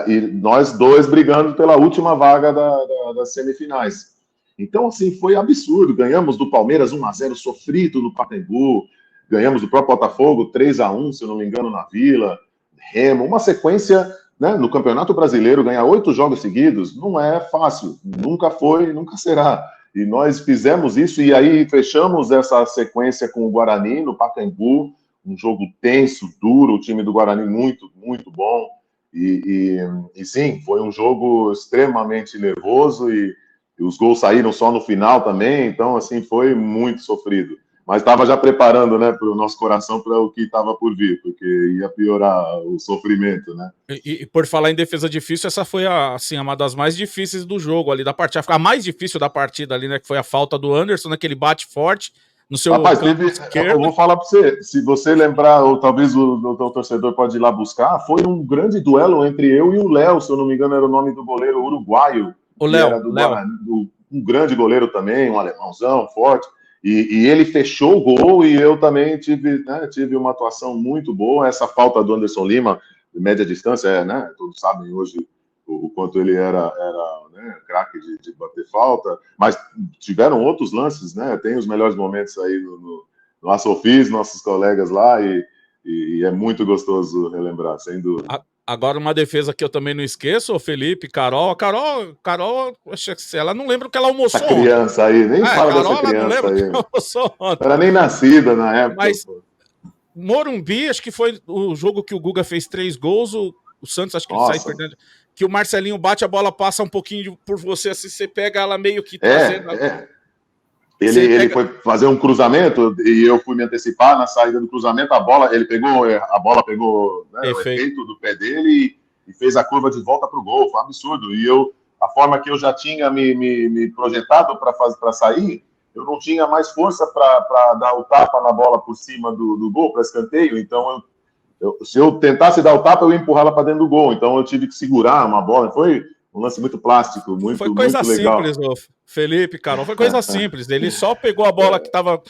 E nós dois brigando pela última vaga das semifinais. Então, assim, foi absurdo. Ganhamos do Palmeiras 1-0 sofrido no Pacaembu. Ganhamos do próprio Botafogo 3-1, se eu não me engano, na Vila. Remo. Uma sequência, né, no Campeonato Brasileiro, ganhar 8 jogos seguidos não é fácil. Nunca foi, nunca será. E nós fizemos isso e aí fechamos essa sequência com o Guarani no Pacaembu. Um jogo tenso, duro. O time do Guarani muito, muito bom. E sim, foi um jogo extremamente nervoso e os gols saíram só no final também, então, assim, foi muito sofrido. Mas estava já preparando, né, para o nosso coração para o que estava por vir, porque ia piorar o sofrimento, né? E por falar em defesa difícil, essa foi assim, uma das mais difíceis do jogo ali, da partida. A mais difícil da partida ali, né, que foi a falta do Anderson, né, que ele bate forte no seu Rapaz, campo esquerdo. Eu vou falar para você, se você lembrar, ou talvez o torcedor pode ir lá buscar, foi um grande duelo entre eu e o Léo, se eu não me engano era o nome do goleiro uruguaio. O Léo, era um grande goleiro também, um alemãozão forte. E ele fechou o gol e eu também tive uma atuação muito boa. Essa falta do Anderson Lima, de média distância, né? Todos sabem hoje o quanto ele era né, craque de bater falta. Mas tiveram outros lances, né? Tem os melhores momentos aí no Assofis, nossos colegas lá, e é muito gostoso relembrar, sem dúvida. Agora, uma defesa que eu também não esqueço, o Felipe, Carol, ela não lembra o que ela almoçou ontem. Essa criança aí, nem fala Carol, dessa criança não lembra aí. que ela almoçou ontem. Era nem nascida na época. Mas Morumbi, acho que foi o jogo que o Guga fez 3 gols, o Santos acho que ele sai perdendo. que o Marcelinho bate, a bola passa um pouquinho por você, assim, você pega ela meio que trazendo... Ele foi fazer um cruzamento e eu fui me antecipar na saída do cruzamento, a bola pegou né, o efeito do pé dele e fez a curva de volta para o gol, foi um absurdo. E a forma que eu já tinha me projetado para sair, eu não tinha mais força para dar o tapa na bola por cima do gol, para escanteio, então se eu tentasse dar o tapa, eu ia empurrá-la para dentro do gol, então eu tive que segurar uma bola, foi um lance muito plástico, foi coisa muito legal. Simples, Felipe, Carol, foi coisa simples. Ele só pegou a bola que tava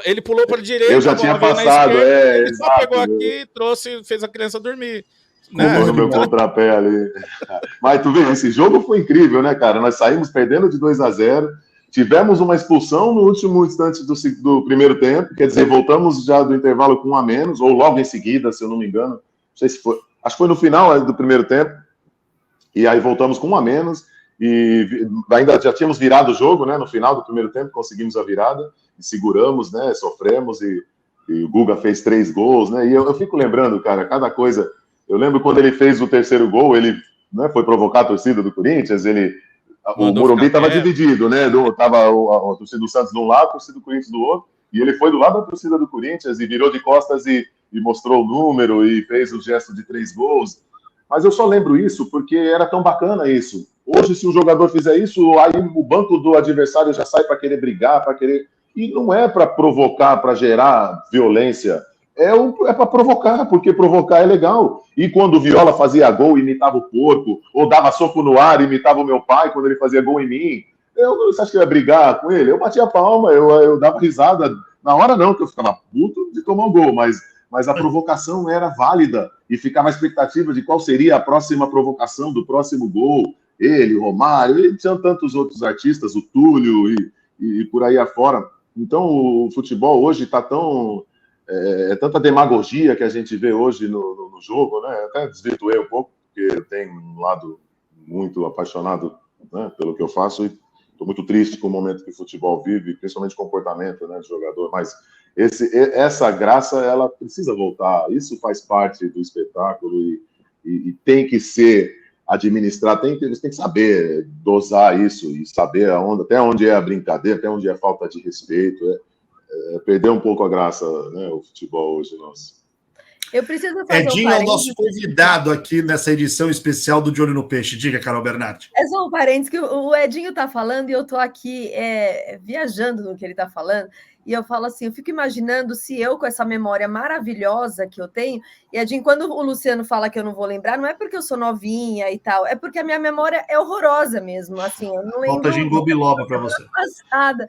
ele pulou para a direita. Eu já tinha passado, ele só pegou aqui, trouxe, fez a criança dormir. Né? No meu contrapé ali. Mas tu vê, esse jogo foi incrível, né, cara? Nós saímos perdendo de 2-0, tivemos uma expulsão no último instante do primeiro tempo, quer dizer, voltamos já do intervalo com 1 a menos, ou logo em seguida, se eu não me engano. Não sei se foi. Acho que foi no final do primeiro tempo. E aí voltamos com 1 a menos e ainda já tínhamos virado o jogo, né? No final do primeiro tempo conseguimos a virada e seguramos, né? Sofremos e o Guga fez 3 gols, né? E eu fico lembrando, cara, cada coisa. Eu lembro quando ele fez o terceiro gol, ele foi provocar a torcida do Corinthians, o Morumbi estava dividido, né? Tava a torcida do Santos de um lado, a torcida do Corinthians do outro, e ele foi do lado da torcida do Corinthians e virou de costas e mostrou o número e fez o gesto de 3 gols. Mas eu só lembro isso porque era tão bacana isso. Hoje, se um jogador fizer isso, aí o banco do adversário já sai para querer brigar, para querer... E não é para provocar, para gerar violência. É para provocar, porque provocar é legal. E quando o Viola fazia gol, imitava o porco, ou dava soco no ar, imitava o meu pai quando ele fazia gol em mim. Você acha que eu ia brigar com ele? Eu batia a palma, eu dava risada. Na hora não, que eu ficava puto de tomar o gol, mas a provocação era válida e ficava a expectativa de qual seria a próxima provocação do próximo gol. Ele, o Romário, e tinham tantos outros artistas, o Túlio e por aí afora. Então, o futebol hoje está tão... tanta demagogia que a gente vê hoje no jogo, né? Até desvirtuei um pouco, porque eu tenho um lado muito apaixonado, né, pelo que eu faço e estou muito triste com o momento que o futebol vive, principalmente o comportamento, né, de jogador, mas essa graça, ela precisa voltar. Isso faz parte do espetáculo e tem que ser administrado. Eles têm que saber dosar isso e saber até onde é a brincadeira, até onde é a falta de respeito. Perder um pouco a graça, né, o futebol hoje nosso. Eu preciso fazer Edinho é o nosso convidado aqui nessa edição especial do De Olho no Peixe. Diga, Carol Bernardi. É só um parênteses que o Edinho está falando e eu estou aqui viajando no que ele está falando. E eu falo assim, eu fico imaginando se eu, com essa memória maravilhosa que eu tenho, e Edinho, quando o Luciano fala que eu não vou lembrar, não é porque eu sou novinha e tal, é porque a minha memória é horrorosa mesmo, assim, eu não lembro... Falta Jingle Biloba para você. Passada.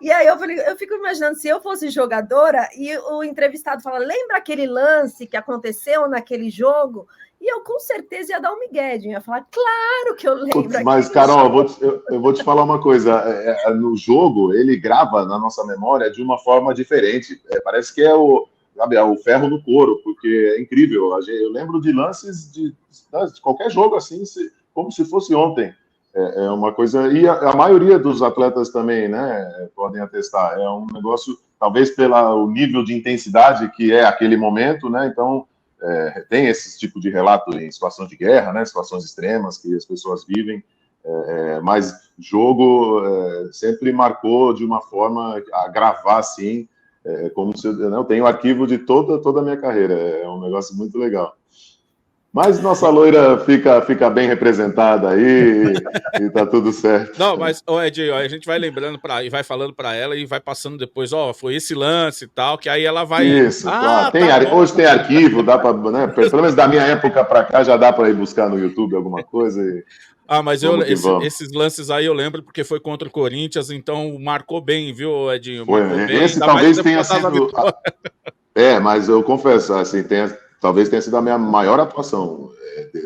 E aí eu fico imaginando, se eu fosse jogadora e o entrevistado fala, lembra aquele lance que aconteceu naquele jogo? E eu, com certeza, ia dar um migué, ia falar, claro que eu lembro. Mas, Carol, eu vou te falar uma coisa. No jogo, ele grava na nossa memória de uma forma diferente. Parece que é o ferro no couro, porque é incrível. Eu lembro de lances de qualquer jogo, assim, como se fosse ontem. É uma coisa... E a maioria dos atletas também, né, podem atestar. É um negócio, talvez pelo nível de intensidade que é aquele momento, né, então... tem esse tipo de relato em situações de guerra, né, situações extremas que as pessoas vivem, mas jogo sempre marcou de uma forma a gravar assim, como se eu tenho arquivo de toda a minha carreira, é um negócio muito legal. Mas nossa loira fica bem representada aí e tá tudo certo. Não, mas, Edinho, a gente vai lembrando e vai falando para ela e vai passando depois, foi esse lance e tal, que aí ela vai... Isso, claro. Hoje tem arquivo, dá para, né, pelo menos da minha época para cá, já dá para ir buscar no YouTube alguma coisa e... mas esses lances aí eu lembro porque foi contra o Corinthians, então marcou bem, viu, Edinho? Esse talvez tenha sido... mas eu confesso, assim, talvez tenha sido a minha maior atuação,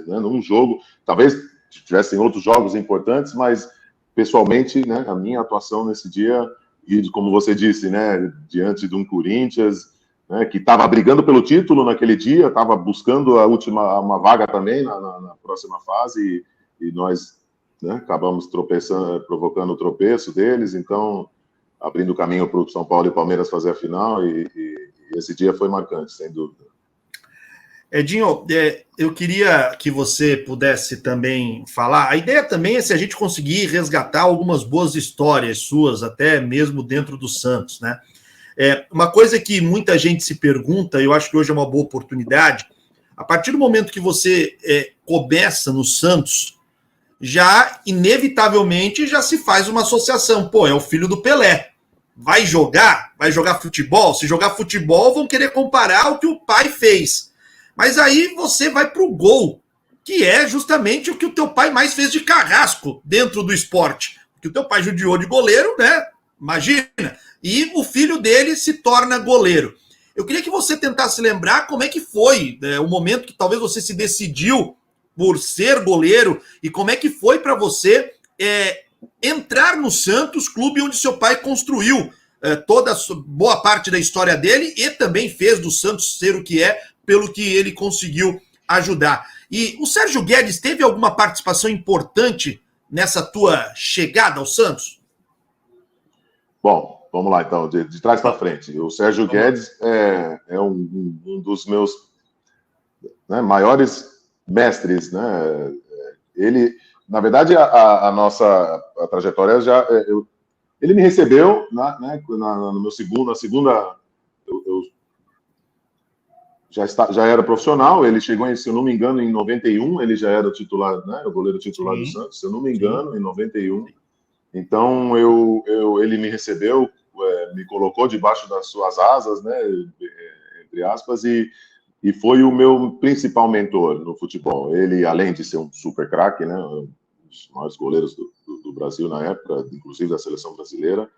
né, num jogo. Talvez tivessem outros jogos importantes, mas pessoalmente, né, a minha atuação nesse dia, e como você disse, né, diante de um Corinthians, né, que estava brigando pelo título naquele dia, estava buscando uma vaga também na próxima fase, e nós, né, acabamos provocando o tropeço deles, então abrindo caminho para o São Paulo e Palmeiras fazer a final, e esse dia foi marcante, sem dúvida. Edinho, eu queria que você pudesse também falar. A ideia também é se a gente conseguir resgatar algumas boas histórias suas, até mesmo dentro do Santos, né? Uma coisa que muita gente se pergunta, eu acho que hoje é uma boa oportunidade, a partir do momento que você começa no Santos, já inevitavelmente já se faz uma associação. Pô, é o filho do Pelé. Vai jogar futebol? Se jogar futebol, vão querer comparar o que o pai fez. Mas aí você vai para o gol, que é justamente o que o teu pai mais fez de carrasco dentro do esporte. Porque o teu pai judiou de goleiro, né? Imagina. E o filho dele se torna goleiro. Eu queria que você tentasse lembrar como é que foi o momento que talvez você se decidiu por ser goleiro e como é que foi para você entrar no Santos, clube onde seu pai construiu boa parte da história dele e também fez do Santos ser o que é, pelo que ele conseguiu ajudar. E o Sérgio Guedes teve alguma participação importante nessa tua chegada ao Santos? Bom, vamos lá então, de trás para frente. O Sérgio Guedes é um dos meus maiores mestres, né? Ele, na verdade, a nossa trajetória ele me recebeu no meu segunda. Eu já era profissional, ele chegou, se eu não me engano, em 91, ele já era o titular, né, o goleiro titular do Santos, se eu não me engano, em 91. Então, ele me recebeu, me colocou debaixo das suas asas, né, entre aspas, e foi o meu principal mentor no futebol. Ele, além de ser um super craque, né, um dos maiores goleiros do Brasil na época, inclusive da seleção brasileira,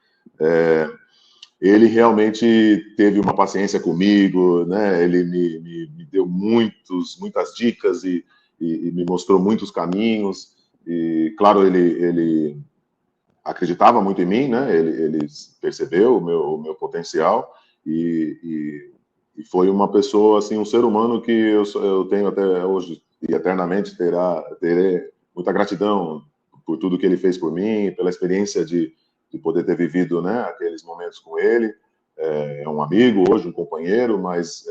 ele realmente teve uma paciência comigo, né? Ele me deu muitas dicas e me mostrou muitos caminhos. E, claro, ele acreditava muito em mim, né? Ele percebeu o meu potencial e foi uma pessoa, assim, um ser humano que eu tenho até hoje e eternamente terei muita gratidão por tudo que ele fez por mim, pela experiência de poder ter vivido, né, aqueles momentos com ele. É um amigo hoje, um companheiro, mas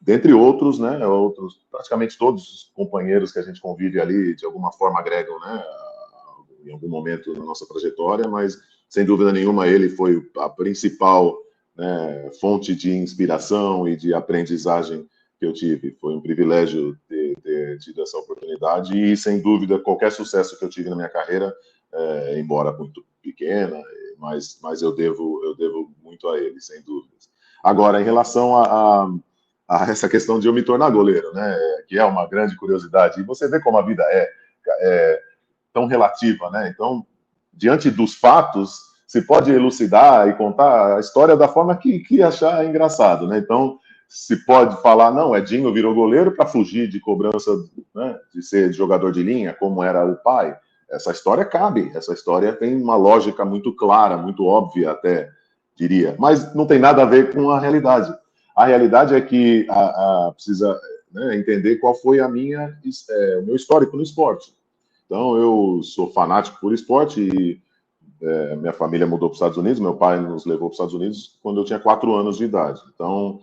dentre outros, né, praticamente todos os companheiros que a gente convive ali, de alguma forma agregam, né, em algum momento na nossa trajetória, mas sem dúvida nenhuma ele foi a principal, né, fonte de inspiração e de aprendizagem que eu tive. Foi um privilégio ter tido essa oportunidade e, sem dúvida, qualquer sucesso que eu tive na minha carreira, embora muito pequena, mas eu devo muito a ele, sem dúvidas. Agora, em relação a essa questão de eu me tornar goleiro, né, que é uma grande curiosidade, e você vê como a vida é tão relativa, né? Então, diante dos fatos, se pode elucidar e contar a história da forma que achar engraçado, né? Então, se pode falar, não, Edinho virou goleiro para fugir de cobrança, né, de ser jogador de linha, como era o pai. Essa história cabe, essa história tem uma lógica muito clara, muito óbvia até, diria, mas não tem nada a ver com a realidade. A realidade é que precisa, né, entender qual foi o meu histórico no esporte. Então, eu sou fanático por esporte e minha família mudou para os Estados Unidos, meu pai nos levou para os Estados Unidos quando eu tinha 4 anos de idade. Então,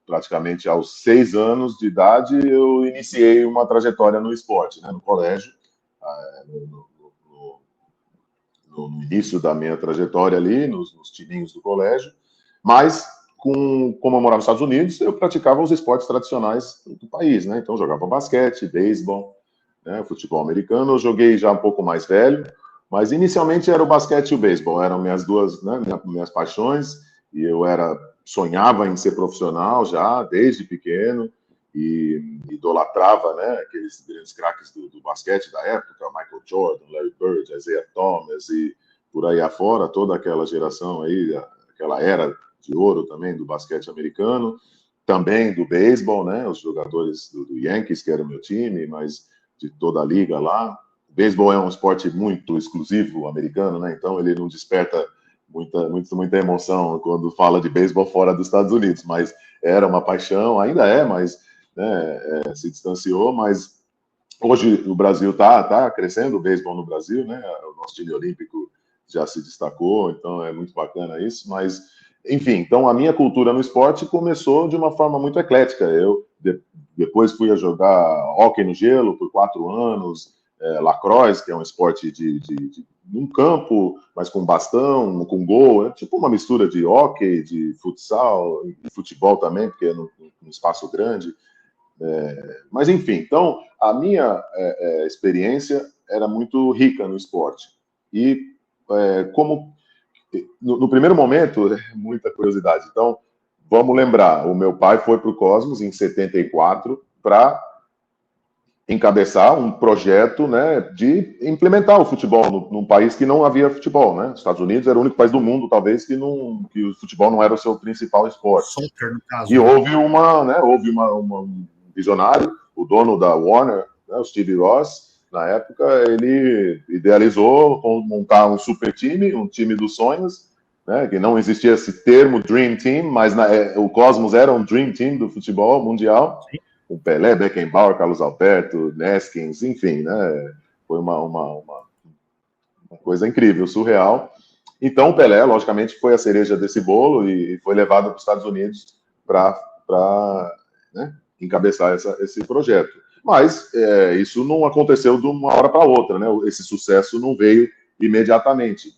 praticamente aos 6 anos de idade, eu iniciei uma trajetória no esporte, né, no colégio, no início da minha trajetória ali, nos timinhos do colégio, mas como eu morava nos Estados Unidos, eu praticava os esportes tradicionais do país, né? Então, eu jogava basquete, beisebol, né, futebol americano. Eu joguei já um pouco mais velho, mas inicialmente era o basquete e o beisebol, eram minhas duas, né, minhas paixões, e eu sonhava em ser profissional já desde pequeno e idolatrava, né, aqueles grandes craques do basquete da época, Michael Jordan, Larry Bird, Isaiah Thomas e por aí afora, toda aquela geração aí, aquela era de ouro também do basquete americano, também do beisebol, né, os jogadores do Yankees, que era o meu time, mas de toda a liga lá. O beisebol é um esporte muito exclusivo americano, né, então ele não desperta muita emoção quando fala de beisebol fora dos Estados Unidos, mas era uma paixão, ainda é, mas né, se distanciou, mas hoje o Brasil está crescendo, o beisebol no Brasil, né, o nosso time olímpico já se destacou, então é muito bacana isso, mas enfim, então a minha cultura no esporte começou de uma forma muito eclética. Eu depois fui a jogar hóquei no gelo por 4 anos, lacrosse, que é um esporte de um campo, mas com bastão, com gol, tipo uma mistura de hóquei, de futsal, e futebol também, porque é num espaço grande. Mas enfim, então a minha experiência era muito rica no esporte. E como no primeiro momento, muita curiosidade. Então, vamos lembrar, o meu pai foi para o Cosmos em 74 para encabeçar um projeto, né, de implementar o futebol num país que não havia futebol, né? Os Estados Unidos era o único país do mundo, talvez, que o futebol não era o seu principal esporte. Soccer, no caso. E houve um visionário, o dono da Warner, né, o Steve Ross, na época, ele idealizou montar um super time, um time dos sonhos, né, que não existia esse termo Dream Team, mas o Cosmos era um Dream Team do futebol mundial, Sim. com Pelé, Beckenbauer, Carlos Alberto, Neskins, enfim, né, foi uma coisa incrível, surreal. Então, o Pelé, logicamente, foi a cereja desse bolo e foi levado para os Estados Unidos para encabeçar esse projeto. Mas isso não aconteceu de uma hora para outra, né? Esse sucesso não veio imediatamente.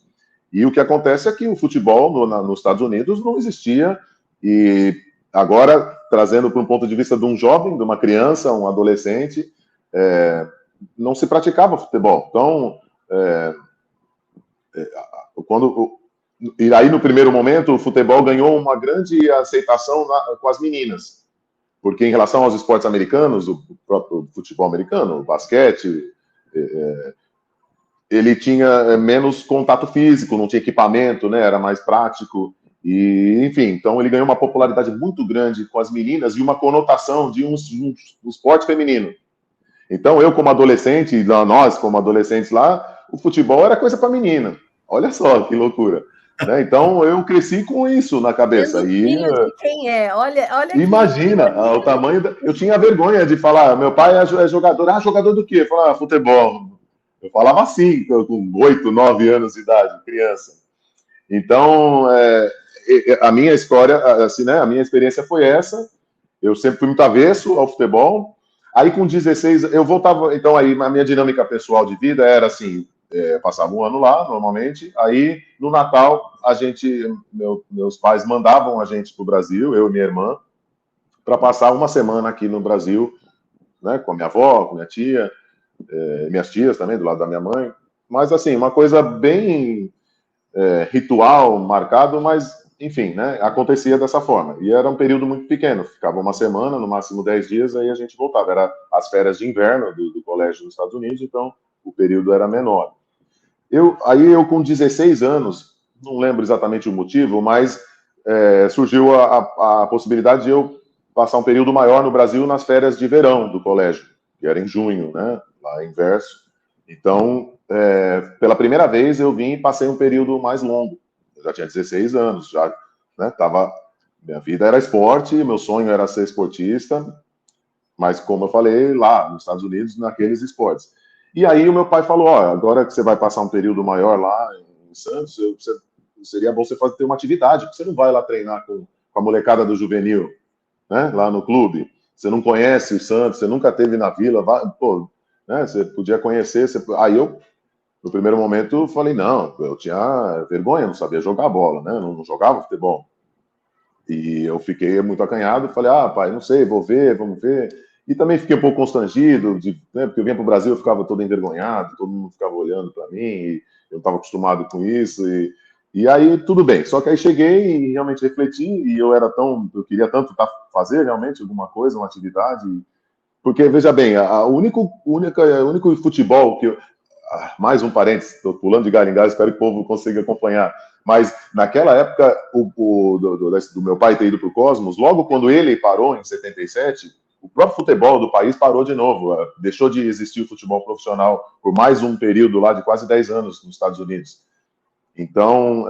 E o que acontece é que o futebol nos Estados Unidos não existia, e agora, trazendo para um ponto de vista de um jovem, de uma criança, um adolescente, não se praticava futebol. Então, e aí, no primeiro momento, o futebol ganhou uma grande aceitação com as meninas. Porque em relação aos esportes americanos, o próprio futebol americano, o basquete, ele tinha menos contato físico, não tinha equipamento, né? Era mais prático. E, enfim, então ele ganhou uma popularidade muito grande com as meninas e uma conotação de um esporte feminino. Então, eu como adolescente, nós como adolescentes lá, o futebol era coisa para menina. Olha só que loucura. Né? Então, eu cresci com isso na cabeça. Filho de quem é? Olha imagina o tamanho. Eu tinha vergonha de falar, meu pai é jogador. Ah, jogador do quê? Eu falava, futebol. Eu falava assim, com 8, 9 anos de idade, criança. Então, a minha história, assim, né? A minha experiência foi essa. Eu sempre fui muito avesso ao futebol. Aí, com 16, eu voltava. Então, aí, a minha dinâmica pessoal de vida era assim. Passava um ano lá, normalmente. Aí, no Natal, meus pais mandavam a gente para o Brasil, eu e minha irmã, para passar uma semana aqui no Brasil, né, com a minha avó, com minha tia, minhas tias também, do lado da minha mãe. Mas, assim, uma coisa bem ritual, marcado, mas, enfim, né, acontecia dessa forma. E era um período muito pequeno, ficava uma semana, no máximo 10 dias, aí a gente voltava. Era as férias de inverno do colégio nos Estados Unidos, então o período era menor. Aí eu com 16 anos, não lembro exatamente o motivo, mas surgiu a possibilidade de eu passar um período maior no Brasil nas férias de verão do colégio, que era em junho, né, lá em Verso. Então, pela primeira vez eu vim e passei um período mais longo. Eu já tinha 16 anos, já, né, minha vida era esporte, meu sonho era ser esportista, mas como eu falei, lá nos Estados Unidos, naqueles esportes. E aí o meu pai falou, agora que você vai passar um período maior lá em Santos, seria bom você ter uma atividade, porque você não vai lá treinar com a molecada do juvenil, né, lá no clube. Você não conhece o Santos, você nunca esteve na Vila, né, você podia conhecer. Aí eu, no primeiro momento, falei, não, eu tinha vergonha, não sabia jogar bola, né, não jogava futebol. E eu fiquei muito acanhado, falei, pai, não sei, vamos ver. E também fiquei um pouco constrangido, né, porque eu vinha para o Brasil, eu ficava todo envergonhado, todo mundo ficava olhando para mim, e eu não estava acostumado com isso, e aí tudo bem. Só que aí cheguei e realmente refleti, e eu queria tanto fazer realmente alguma coisa, uma atividade, porque, veja bem, o único futebol que mais um parênteses, estou pulando de galho em galho, espero que o povo consiga acompanhar, mas naquela época, do meu pai ter ido para o Cosmos, logo quando ele parou, em 77, o próprio futebol do país parou de novo, deixou de existir o futebol profissional por mais um período lá de quase 10 anos nos Estados Unidos. Então,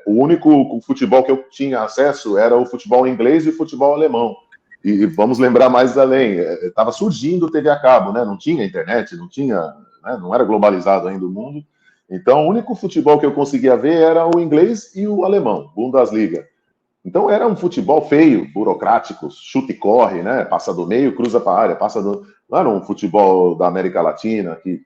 o único futebol que eu tinha acesso era o futebol inglês e o futebol alemão. E vamos lembrar mais além, estava surgindo TV a cabo, né? Não tinha internet, não tinha, né? Não era globalizado ainda o mundo. Então, o único futebol que eu conseguia ver era o inglês e o alemão, Bundesliga. Então, era um futebol feio, burocrático, chute e corre, né? Passa do meio, cruza para a área, não era um futebol da América Latina, que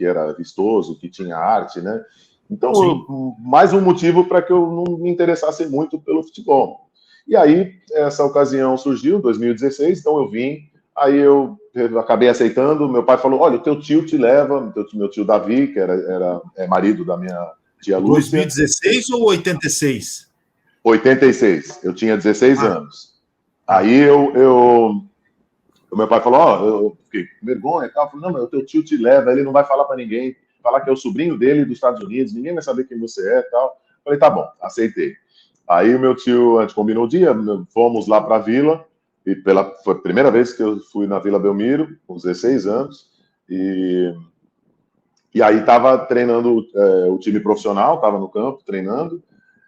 era vistoso, que tinha arte, né? Então, mais um motivo para que eu não me interessasse muito pelo futebol. E aí, essa ocasião surgiu, em 2016, então eu vim, aí eu acabei aceitando, meu pai falou, olha, o teu tio te leva, meu tio Davi, que é marido da minha tia Lúcia. 2016 ou 86? 86, eu tinha 16 anos. Aí o meu pai falou, eu fiquei com vergonha e tal, eu falei, não, mas o teu tio te leva, ele não vai falar para ninguém, falar que é o sobrinho dele dos Estados Unidos, ninguém vai saber quem você é e tal. Eu falei, tá bom, aceitei. Aí o meu tio, a gente combinou o dia, fomos lá para a vila, e foi a primeira vez que eu fui na Vila Belmiro, com 16 anos, e aí estava treinando o time profissional, estava no campo treinando,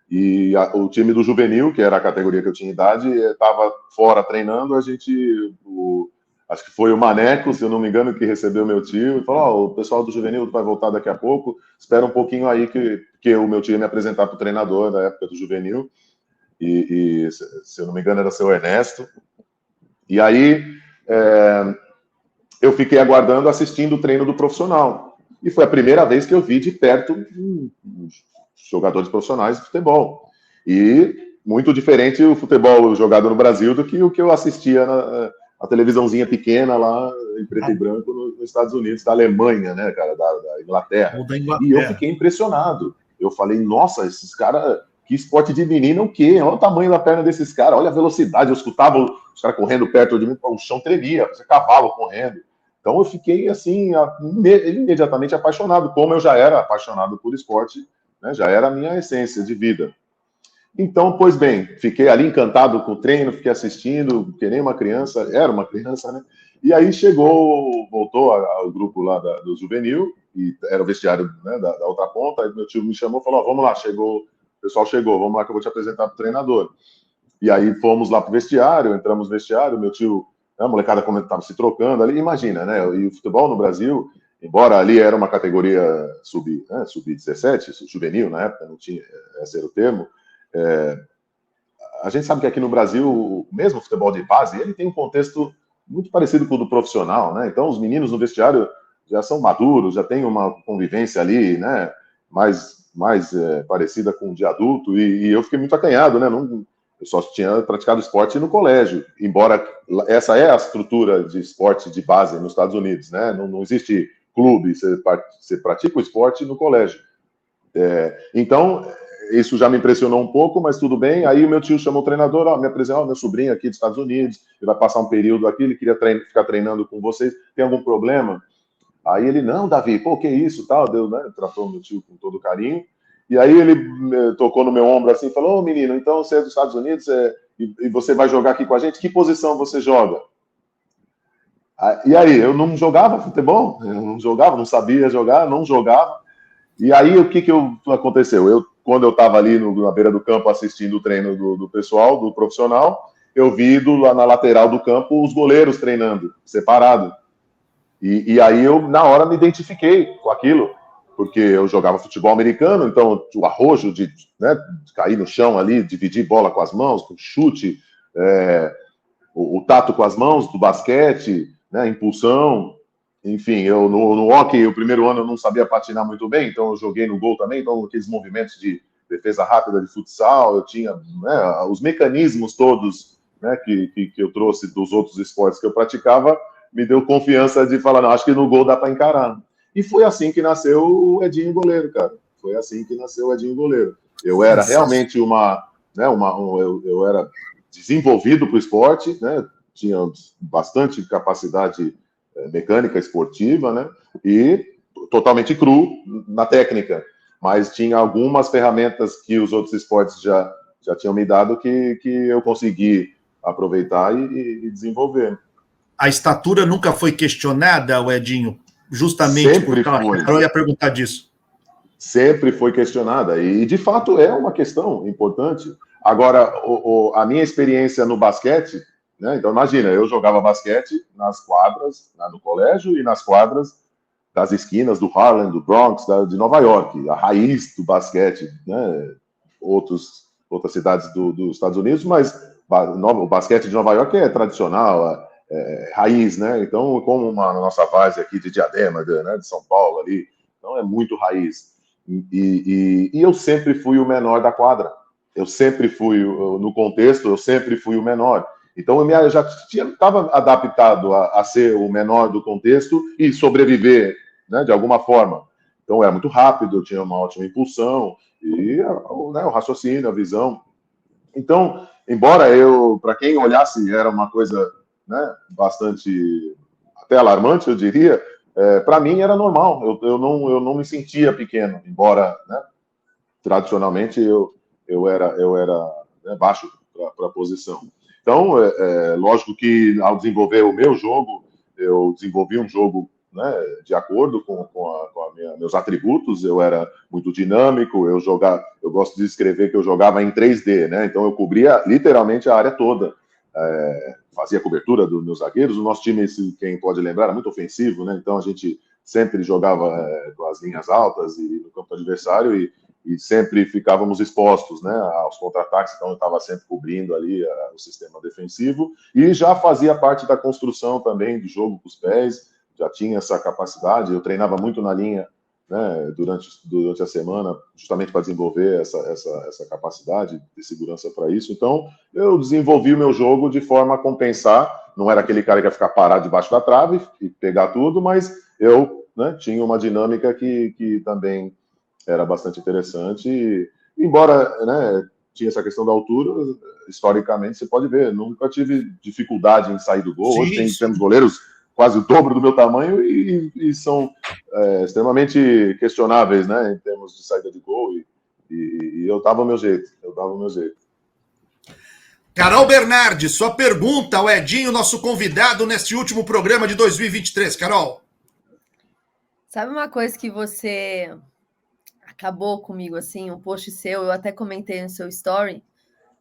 e o time do juvenil, que era a categoria que eu tinha idade, estava fora treinando, acho que foi o Maneco, se eu não me engano, que recebeu meu tio, e falou, o pessoal do juvenil vai voltar daqui a pouco, espera um pouquinho aí que o meu tio ia me apresentar para o treinador da época do juvenil, e se eu não me engano era o seu Ernesto, e aí eu fiquei aguardando, assistindo o treino do profissional, e foi a primeira vez que eu vi de perto jogadores profissionais de futebol, e muito diferente o futebol jogado no Brasil do que o que eu assistia na televisãozinha pequena lá em preto e branco nos Estados Unidos, da Alemanha, né, cara, da Inglaterra. Ou da Inglaterra. E eu fiquei impressionado. Eu falei, nossa, esses caras, que esporte de menino, o quê? Olha o tamanho da perna desses caras, olha a velocidade. Eu escutava os caras correndo perto de mim, o chão tremia, parecia cavalo correndo. Então eu fiquei, assim, imediatamente apaixonado, como eu já era apaixonado por esporte, né, já era a minha essência de vida. Então, pois bem, fiquei ali encantado com o treino, fiquei assistindo, que nem uma criança, era uma criança, né? E aí voltou ao grupo lá do juvenil, e era o vestiário, né, da outra ponta, aí meu tio me chamou e falou, vamos lá, o pessoal chegou, vamos lá que eu vou te apresentar para o treinador. E aí fomos lá para o vestiário, entramos no vestiário, meu tio, a molecada estava se trocando ali, imagina, né? E o futebol no Brasil, embora ali era uma categoria sub-17, juvenil na época, não tinha, esse era o termo, a gente sabe que aqui no Brasil, mesmo o futebol de base, ele tem um contexto muito parecido com o do profissional, né? Então, os meninos no vestiário já são maduros, já tem uma convivência ali, né? Mais parecida com o de adulto, e eu fiquei muito acanhado, né? Eu só tinha praticado esporte no colégio, embora essa é a estrutura de esporte de base nos Estados Unidos, né? Não existe clube, você pratica o esporte no colégio. Então, isso já me impressionou um pouco, mas tudo bem. Aí o meu tio chamou o treinador, me apresentou, meu sobrinho aqui dos Estados Unidos, ele vai passar um período aqui, ele queria ficar treinando com vocês, tem algum problema? Aí ele, não, Davi, pô, que isso, tal, deu, né, tratou o meu tio com todo carinho, e aí ele tocou no meu ombro assim, e falou, ô menino, então você é dos Estados Unidos, e você vai jogar aqui com a gente, que posição você joga? E aí, eu não jogava futebol, não sabia jogar, não jogava, e aí o que aconteceu? Quando eu estava ali na beira do campo assistindo o treino do pessoal, do profissional, eu vi lá na lateral do campo os goleiros treinando, separado. E aí eu, na hora, me identifiquei com aquilo, porque eu jogava futebol americano, então o arrojo de cair no chão ali, dividir bola com as mãos, com chute, o tato com as mãos do basquete, né, impulsão. Enfim, eu no hockey, o primeiro ano eu não sabia patinar muito bem, então eu joguei no gol também, então aqueles movimentos de defesa rápida de futsal, eu tinha, né, os mecanismos todos, né, que eu trouxe dos outros esportes que eu praticava, me deu confiança de falar, não, acho que no gol dá para encarar. E foi assim que nasceu o Edinho Goleiro, cara. Foi assim que nasceu o Edinho Goleiro. Eu era realmente eu era desenvolvido para o esporte, né, tinha bastante capacidade mecânica esportiva, né? E totalmente cru na técnica, mas tinha algumas ferramentas que os outros esportes já tinham me dado que eu consegui aproveitar e desenvolver. A estatura nunca foi questionada, Edinho? Justamente sempre porque eu ia perguntar disso. Sempre foi questionada, e de fato é uma questão importante. Agora, a minha experiência no basquete, né? Então, imagina, eu jogava basquete nas quadras, no colégio, e nas quadras das esquinas do Harlem, do Bronx, de Nova York, a raiz do basquete, né? Outras cidades dos Estados Unidos, mas o basquete de Nova York é tradicional, raiz, né? Então, como na nossa base aqui de Diadema, né, de São Paulo ali, então é muito raiz. E eu sempre fui o menor da quadra. Eu sempre fui, no contexto, eu sempre fui o menor. Então, eu já estava adaptado a ser o menor do contexto e sobreviver, né, de alguma forma. Então, eu era muito rápido, eu tinha uma ótima impulsão, e né, o raciocínio, a visão. Então, embora para quem olhasse, era uma coisa, né, bastante até alarmante, eu diria, para mim era normal. Eu não me sentia pequeno, embora, né, tradicionalmente eu era né, baixo para a posição. Então, lógico que ao desenvolver o meu jogo, eu desenvolvi um jogo, né, de acordo com meus atributos. Eu era muito dinâmico, eu gosto de escrever que eu jogava em 3D, né? Então eu cobria literalmente a área toda, fazia cobertura dos meus zagueiros. O nosso time, quem pode lembrar, era muito ofensivo, né? Então a gente sempre jogava com as linhas altas e no campo adversário e sempre ficávamos expostos, né, aos contra-ataques. Então eu estava sempre cobrindo ali o sistema defensivo e já fazia parte da construção também de jogo com os pés. Já tinha essa capacidade. Eu treinava muito na linha, né, durante a semana, justamente para desenvolver essa capacidade de segurança para isso. Então, eu desenvolvi o meu jogo de forma a compensar. Não era aquele cara que ia ficar parado debaixo da trave e pegar tudo, mas eu, né, tinha uma dinâmica que também era bastante interessante. E, embora, né, tinha essa questão da altura, historicamente, você pode ver, nunca tive dificuldade em sair do gol. Hoje temos goleiros quase o dobro do meu tamanho e são extremamente questionáveis, né, em termos de saída de gol, e eu dava o meu jeito, Carol Bernardi, sua pergunta ao Edinho, nosso convidado neste último programa de 2023. Carol. Sabe uma coisa que você acabou comigo, assim, um post seu, eu até comentei no seu story,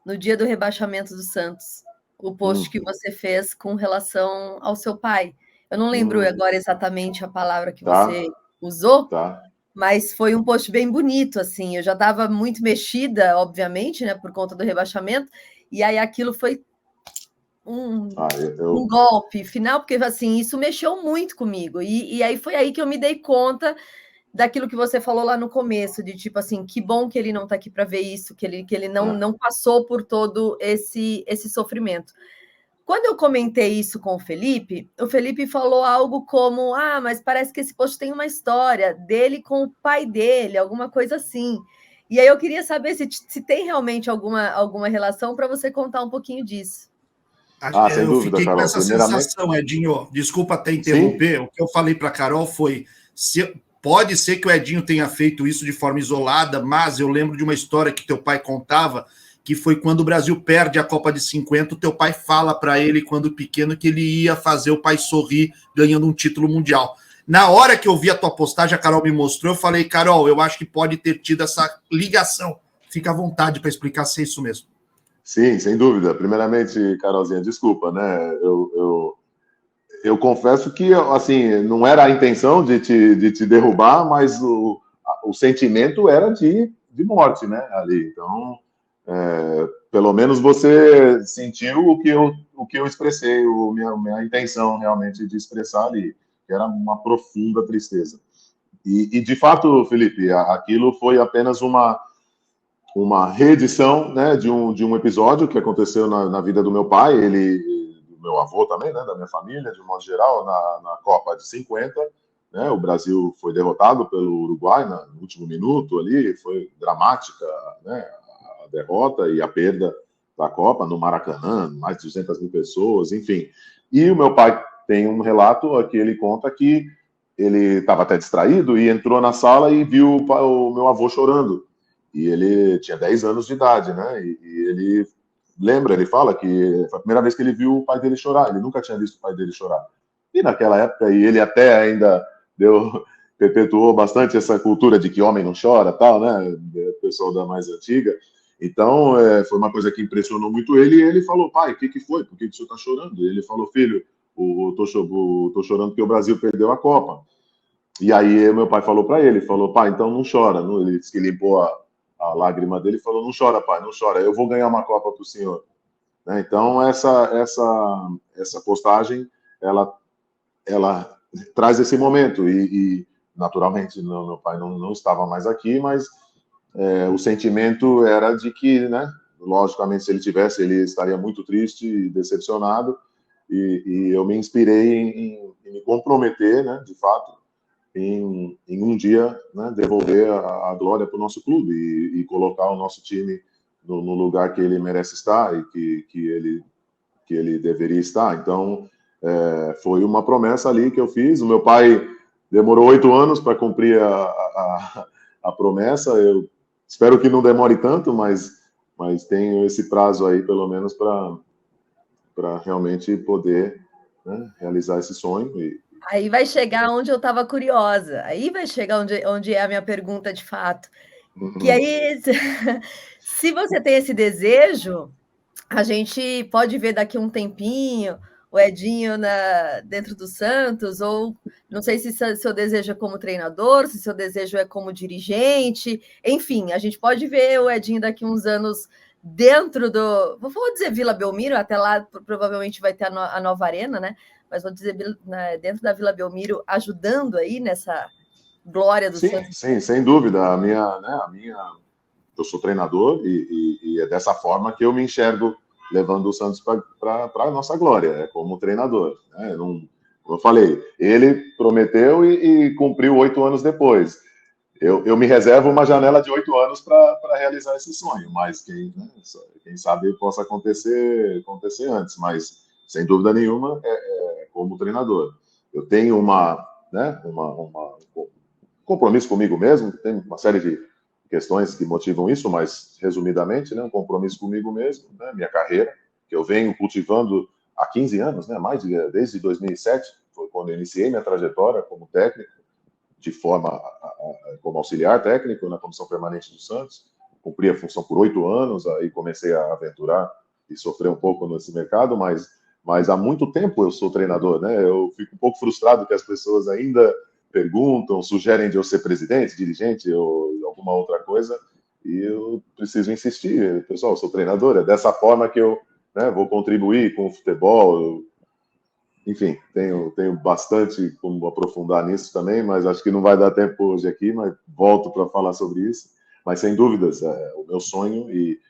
no dia do rebaixamento do Santos, o post que você fez com relação ao seu pai. Eu não lembro agora exatamente a palavra que você usou, mas foi um post bem bonito, assim. Eu já estava muito mexida, obviamente, né, por conta do rebaixamento, e aí aquilo foi um golpe final, porque, assim, isso mexeu muito comigo. E aí foi aí que eu me dei conta daquilo que você falou lá no começo, de tipo assim, que bom que ele não está aqui para ver isso, que ele não passou por todo esse sofrimento. Quando eu comentei isso com o Felipe falou algo como, mas parece que esse post tem uma história dele com o pai dele, alguma coisa assim. E aí eu queria saber se tem realmente alguma relação, para você contar um pouquinho disso. Sem dúvida, fiquei Carol. Com essa sensação, Edinho, desculpa até interromper. Sim. O que eu falei para a Carol foi, pode ser que o Edinho tenha feito isso de forma isolada, mas eu lembro de uma história que teu pai contava, que foi quando o Brasil perde a Copa de 50, o teu pai fala para ele, quando pequeno, que ele ia fazer o pai sorrir ganhando um título mundial. Na hora que eu vi a tua postagem, a Carol me mostrou, eu falei, Carol, eu acho que pode ter tido essa ligação. Fica à vontade para explicar se é isso mesmo. Sim, sem dúvida. Primeiramente, Carolzinha, desculpa, né? Eu confesso que, assim, não era a intenção de te derrubar, mas o sentimento era de morte, né? Ali. Então, pelo menos você sentiu o que eu expressei, minha intenção realmente de expressar ali, que era uma profunda tristeza. E de fato, Felipe, aquilo foi apenas uma reedição, né, de um episódio que aconteceu na vida do meu pai, do meu avô também, né, da minha família, de um modo geral, na Copa de 50. Né, o Brasil foi derrotado pelo Uruguai no último minuto ali, foi dramática, né, derrota e a perda da Copa no Maracanã, mais de 200 mil pessoas, enfim. E o meu pai tem um relato que ele conta que ele estava até distraído e entrou na sala e viu o meu avô chorando. E ele tinha 10 anos de idade, né? E ele lembra, ele fala que foi a primeira vez que ele viu o pai dele chorar. Ele nunca tinha visto o pai dele chorar. E naquela época, e ele até ainda perpetuou bastante essa cultura de que homem não chora, tal, né? O pessoal da mais antiga. Então, foi uma coisa que impressionou muito ele, e ele falou, pai, o que foi? Por que o senhor está chorando? E ele falou, filho, tô chorando porque o Brasil perdeu a Copa. E aí meu pai falou para ele, falou, pai, então não chora. Ele disse que limpou a lágrima dele e falou, não chora, pai, não chora, eu vou ganhar uma Copa para o senhor. Né? Então, essa postagem, ela traz esse momento. E naturalmente, meu pai não estava mais aqui, mas o sentimento era de que, né, logicamente, se ele tivesse, ele estaria muito triste e decepcionado. E eu me inspirei em me comprometer, né, de fato, em um dia, né, devolver a glória para o nosso clube e colocar o nosso time no lugar que ele merece estar e que ele deveria estar. Então, foi uma promessa ali que eu fiz. O meu pai demorou 8 anos para cumprir a promessa. Eu espero que não demore tanto, mas tenho esse prazo aí, pelo menos, para realmente poder, né, realizar esse sonho. Aí vai chegar onde eu estava curiosa. Aí vai chegar onde é a minha pergunta de fato. Que aí, se você tem esse desejo, a gente pode ver daqui a um tempinho o Edinho dentro do Santos, ou não sei se seu desejo é como treinador, se seu desejo é como dirigente, enfim, a gente pode ver o Edinho daqui a uns anos dentro do... Vou dizer Vila Belmiro, até lá provavelmente vai ter a nova arena, né? Mas vou dizer dentro da Vila Belmiro, ajudando aí nessa glória do Santos. Sim, sem dúvida. Eu sou treinador e é dessa forma que eu me enxergo levando o Santos para a nossa glória, como treinador. Né? Como eu falei, ele prometeu e cumpriu 8 anos depois. Eu me reservo uma janela de 8 anos para realizar esse sonho, mas quem sabe possa acontecer antes, mas sem dúvida nenhuma como treinador. Eu tenho um compromisso comigo mesmo, tem uma série de questões que motivam isso, mas resumidamente, né, um compromisso comigo mesmo, né, minha carreira, que eu venho cultivando há 15 anos, né, desde 2007, foi quando eu iniciei minha trajetória como técnico, como auxiliar técnico na Comissão Permanente do Santos, cumpri a função por 8 anos, aí comecei a aventurar e sofrer um pouco nesse mercado, mas há muito tempo eu sou treinador, né, eu fico um pouco frustrado que as pessoas ainda perguntam, sugerem de eu ser presidente, dirigente ou alguma outra coisa, e eu preciso insistir, pessoal, eu sou treinador, é dessa forma que eu, né, vou contribuir com o futebol. Enfim, tenho bastante como aprofundar nisso também, mas acho que não vai dar tempo hoje aqui, mas volto para falar sobre isso. Mas sem dúvidas, o meu sonho e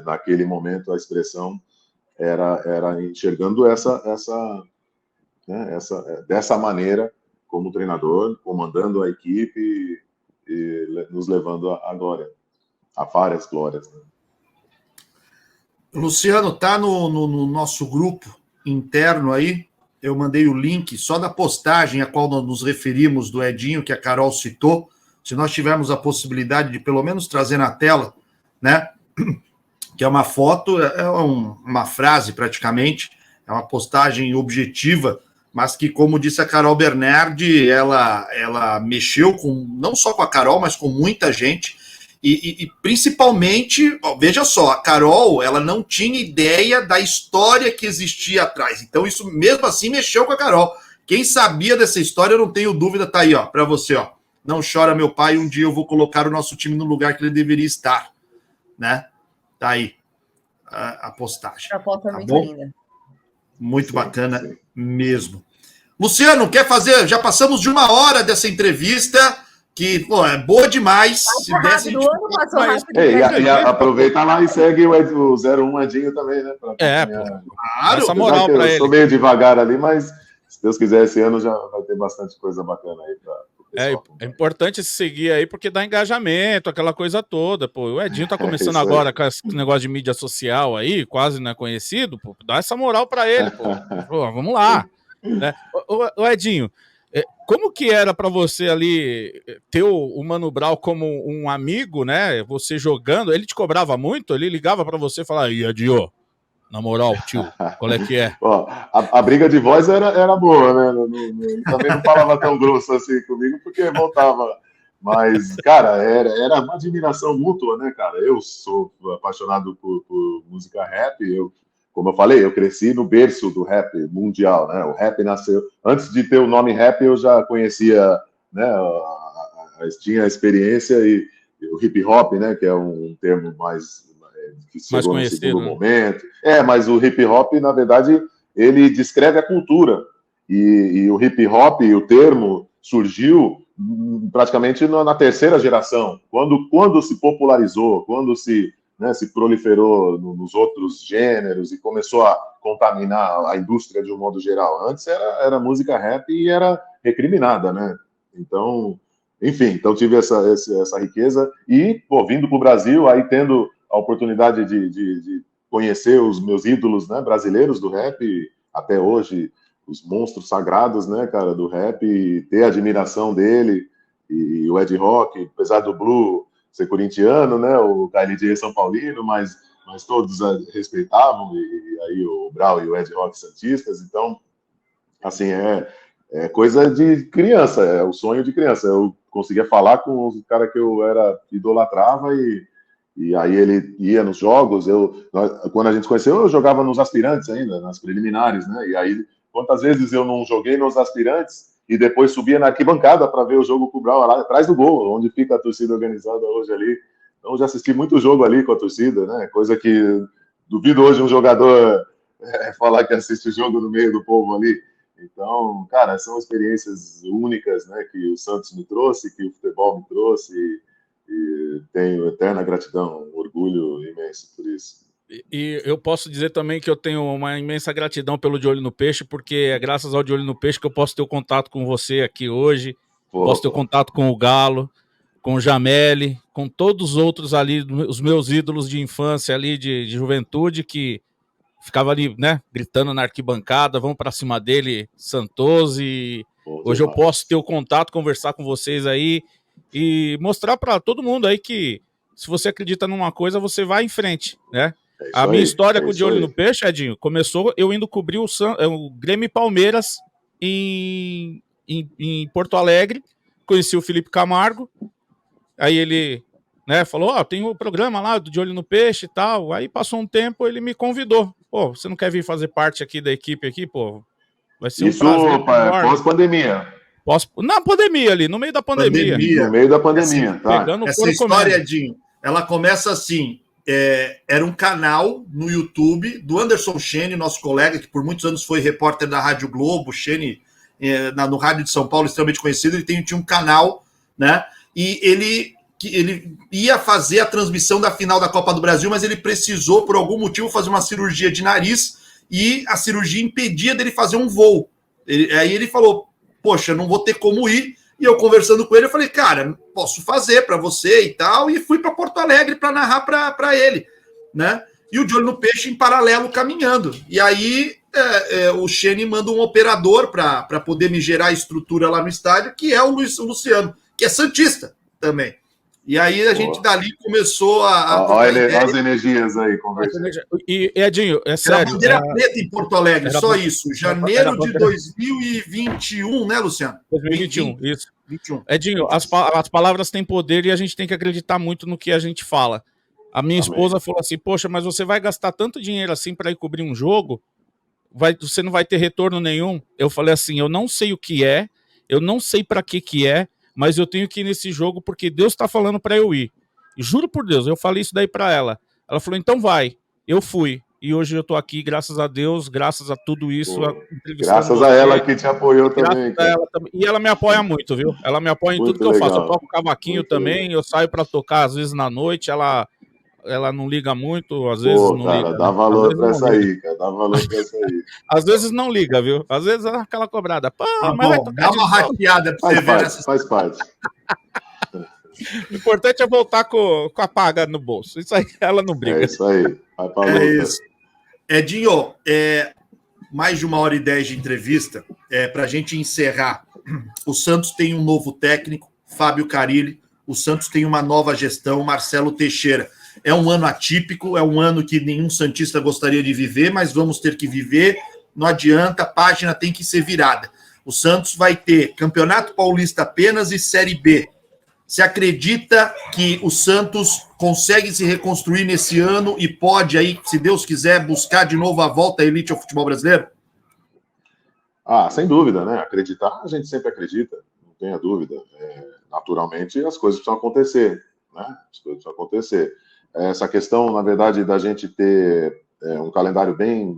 naquele momento a expressão era enxergando dessa maneira, como treinador, comandando a equipe e nos levando à glória, a várias glórias. Né? Luciano, tá no nosso grupo interno aí, eu mandei o link só da postagem a qual nós nos referimos do Edinho, que a Carol citou, se nós tivermos a possibilidade de pelo menos trazer na tela, né, que é uma foto, uma frase praticamente, é uma postagem objetiva, mas que, como disse a Carol Bernardi, ela mexeu não só com a Carol, mas com muita gente, e principalmente, veja só, a Carol, ela não tinha ideia da história que existia atrás, então isso mesmo assim mexeu com a Carol. Quem sabia dessa história, eu não tenho dúvida, tá aí, ó, para você, ó. Não chora, meu pai, um dia eu vou colocar o nosso time no lugar que ele deveria estar, né? Tá aí a postagem. A foto é tá muito bom? linda. Muito bacana mesmo. Luciano, quer fazer? Já passamos de 1 hora dessa entrevista, que pô, é boa demais. Passou rápido, o ano passou rápido. E aproveita lá e segue o 01 Edinho também, né? Claro. Essa moral para ele. Eu sou meio devagar ali, mas se Deus quiser, esse ano já vai ter bastante coisa bacana aí para o pessoal. É importante se seguir aí, porque dá engajamento, aquela coisa toda. Pô, o Edinho tá começando agora com esse negócio de mídia social aí, quase não é conhecido. Pô, dá essa moral para ele, pô. Pô, vamos lá. Né? O Edinho, como que era para você ali ter o Mano Brown como um amigo, né? Você jogando, ele te cobrava muito? Ele ligava para você e falava, e Edinho, na moral, tio, qual é que é? Ó, a briga de voz era boa, né? Ele também não falava tão grosso assim comigo, porque voltava. Mas, cara, era uma admiração mútua, né, cara? Eu sou apaixonado por música rap. Como eu falei, eu cresci no berço do rap mundial, né? O rap nasceu... Antes de ter o nome rap, eu já conhecia né? Tinha a experiência e o hip hop, né? Que é um termo mais que chegou no segundo momento. Mas o hip hop, na verdade, ele descreve a cultura. E o hip hop, o termo, surgiu praticamente na terceira geração, quando se popularizou, quando se proliferou nos outros gêneros e começou a contaminar a indústria de um modo geral. Antes era música rap e era recriminada, né? Então, enfim, então tive essa riqueza e, vindo para o Brasil, aí tendo a oportunidade de conhecer os meus ídolos, né, brasileiros do rap, até hoje, os monstros sagrados, né, cara, do rap, e ter a admiração dele, e o Ed Rock, apesar do Blue ser corintiano, né, o KLJ São Paulino, mas todos respeitavam, e aí o Brau e o Ed Rock santistas. Então, assim, é coisa de criança, é o sonho de criança. Eu conseguia falar com os caras que eu idolatrava, e aí ele ia nos jogos. Quando a gente conheceu, eu jogava nos aspirantes ainda, nas preliminares, né, e aí quantas vezes eu não joguei nos aspirantes e depois subia na arquibancada para ver o jogo com o Brau lá atrás do gol, onde fica a torcida organizada hoje ali. Então, já assisti muito jogo ali com a torcida, né? Coisa que duvido hoje um jogador falar que assiste o jogo no meio do povo ali. Então, cara, são experiências únicas, né? Que o Santos me trouxe, que o futebol me trouxe, e tenho eterna gratidão, um orgulho imenso por isso. E eu posso dizer também que eu tenho uma imensa gratidão pelo De Olho no Peixe, porque é graças ao De Olho no Peixe que eu posso ter o contato com você aqui hoje, posso ter o contato com o Galo, com o Jameli, com todos os outros ali, os meus ídolos de infância ali, de juventude, que ficava ali, né, gritando na arquibancada, vamos para cima dele, Santos, e hoje eu posso ter o contato, conversar com vocês aí e mostrar para todo mundo aí que se você acredita numa coisa, você vai em frente, né? A minha história com o De Olho no Peixe, Edinho, começou eu indo cobrir o Grêmio e Palmeiras em Porto Alegre, conheci o Felipe Camargo, aí ele, né, falou, tem um programa lá do De Olho no Peixe e tal, aí passou um tempo, ele me convidou, você não quer vir fazer parte aqui da equipe aqui, vai ser um prazer. Isso, pós-pandemia. Na pandemia ali, no meio da pandemia. No meio da pandemia, tá. Essa história, Edinho, ela começa assim, era um canal no YouTube do Anderson Chene, nosso colega, que por muitos anos foi repórter da Rádio Globo, Chene, no Rádio de São Paulo, extremamente conhecido. Ele tinha um canal, né? E ele ia fazer a transmissão da final da Copa do Brasil, mas ele precisou, por algum motivo, fazer uma cirurgia de nariz, e a cirurgia impedia dele fazer um voo. Aí ele falou, poxa, não vou ter como ir. E eu conversando com ele, eu falei, cara, posso fazer para você e tal, e fui para Porto Alegre para narrar para ele, né? E o De Olho no Peixe em paralelo caminhando. E aí o Chene manda um operador para poder me gerar a estrutura lá no estádio, que é o Luciano, que é santista também. E aí a gente dali começou olha as energias aí, conversando. E Edinho, é sério. Era bandeira preta em Porto Alegre, só isso. Janeiro de 2021, né, Luciano? 2021, isso. 21. Edinho, as palavras têm poder e a gente tem que acreditar muito no que a gente fala. A minha esposa falou assim, poxa, mas você vai gastar tanto dinheiro assim para ir cobrir um jogo, você não vai ter retorno nenhum. Eu falei assim, eu não sei o que é, eu não sei para que é, mas eu tenho que ir nesse jogo porque Deus está falando para eu ir. E juro por Deus, eu falei isso daí para ela. Ela falou, então vai. Eu fui. E hoje eu tô aqui, graças a Deus, graças a tudo isso. Graças a ela que te apoiou também. E ela me apoia muito, viu? Ela me apoia em tudo que eu faço. Eu toco cavaquinho também, eu saio para tocar às vezes na noite, ela não liga muito, às vezes não cara, liga. Dá valor pra essa aí, cara. Dá valor pra essa aí. Às vezes não liga, viu? Às vezes é aquela cobrada. Pô, mas vai tocar dá uma rateada pra você ver. Faz parte. O importante é voltar com a paga no bolso. Isso aí, ela não briga. É isso aí. Vai pra luta. É isso. Edinho, mais de 1h10 de entrevista. Pra gente encerrar, o Santos tem um novo técnico, Fábio Carille. O Santos tem uma nova gestão, Marcelo Teixeira. É um ano atípico, é um ano que nenhum santista gostaria de viver, mas vamos ter que viver, não adianta, a página tem que ser virada. O Santos vai ter Campeonato Paulista apenas e Série B. Você acredita que o Santos consegue se reconstruir nesse ano e pode aí, se Deus quiser, buscar de novo a volta à elite ao futebol brasileiro? Sem dúvida, né? Acreditar, a gente sempre acredita. Não tenha dúvida. Naturalmente, as coisas precisam acontecer, né? As coisas precisam acontecer. Essa questão, na verdade, da gente ter um calendário bem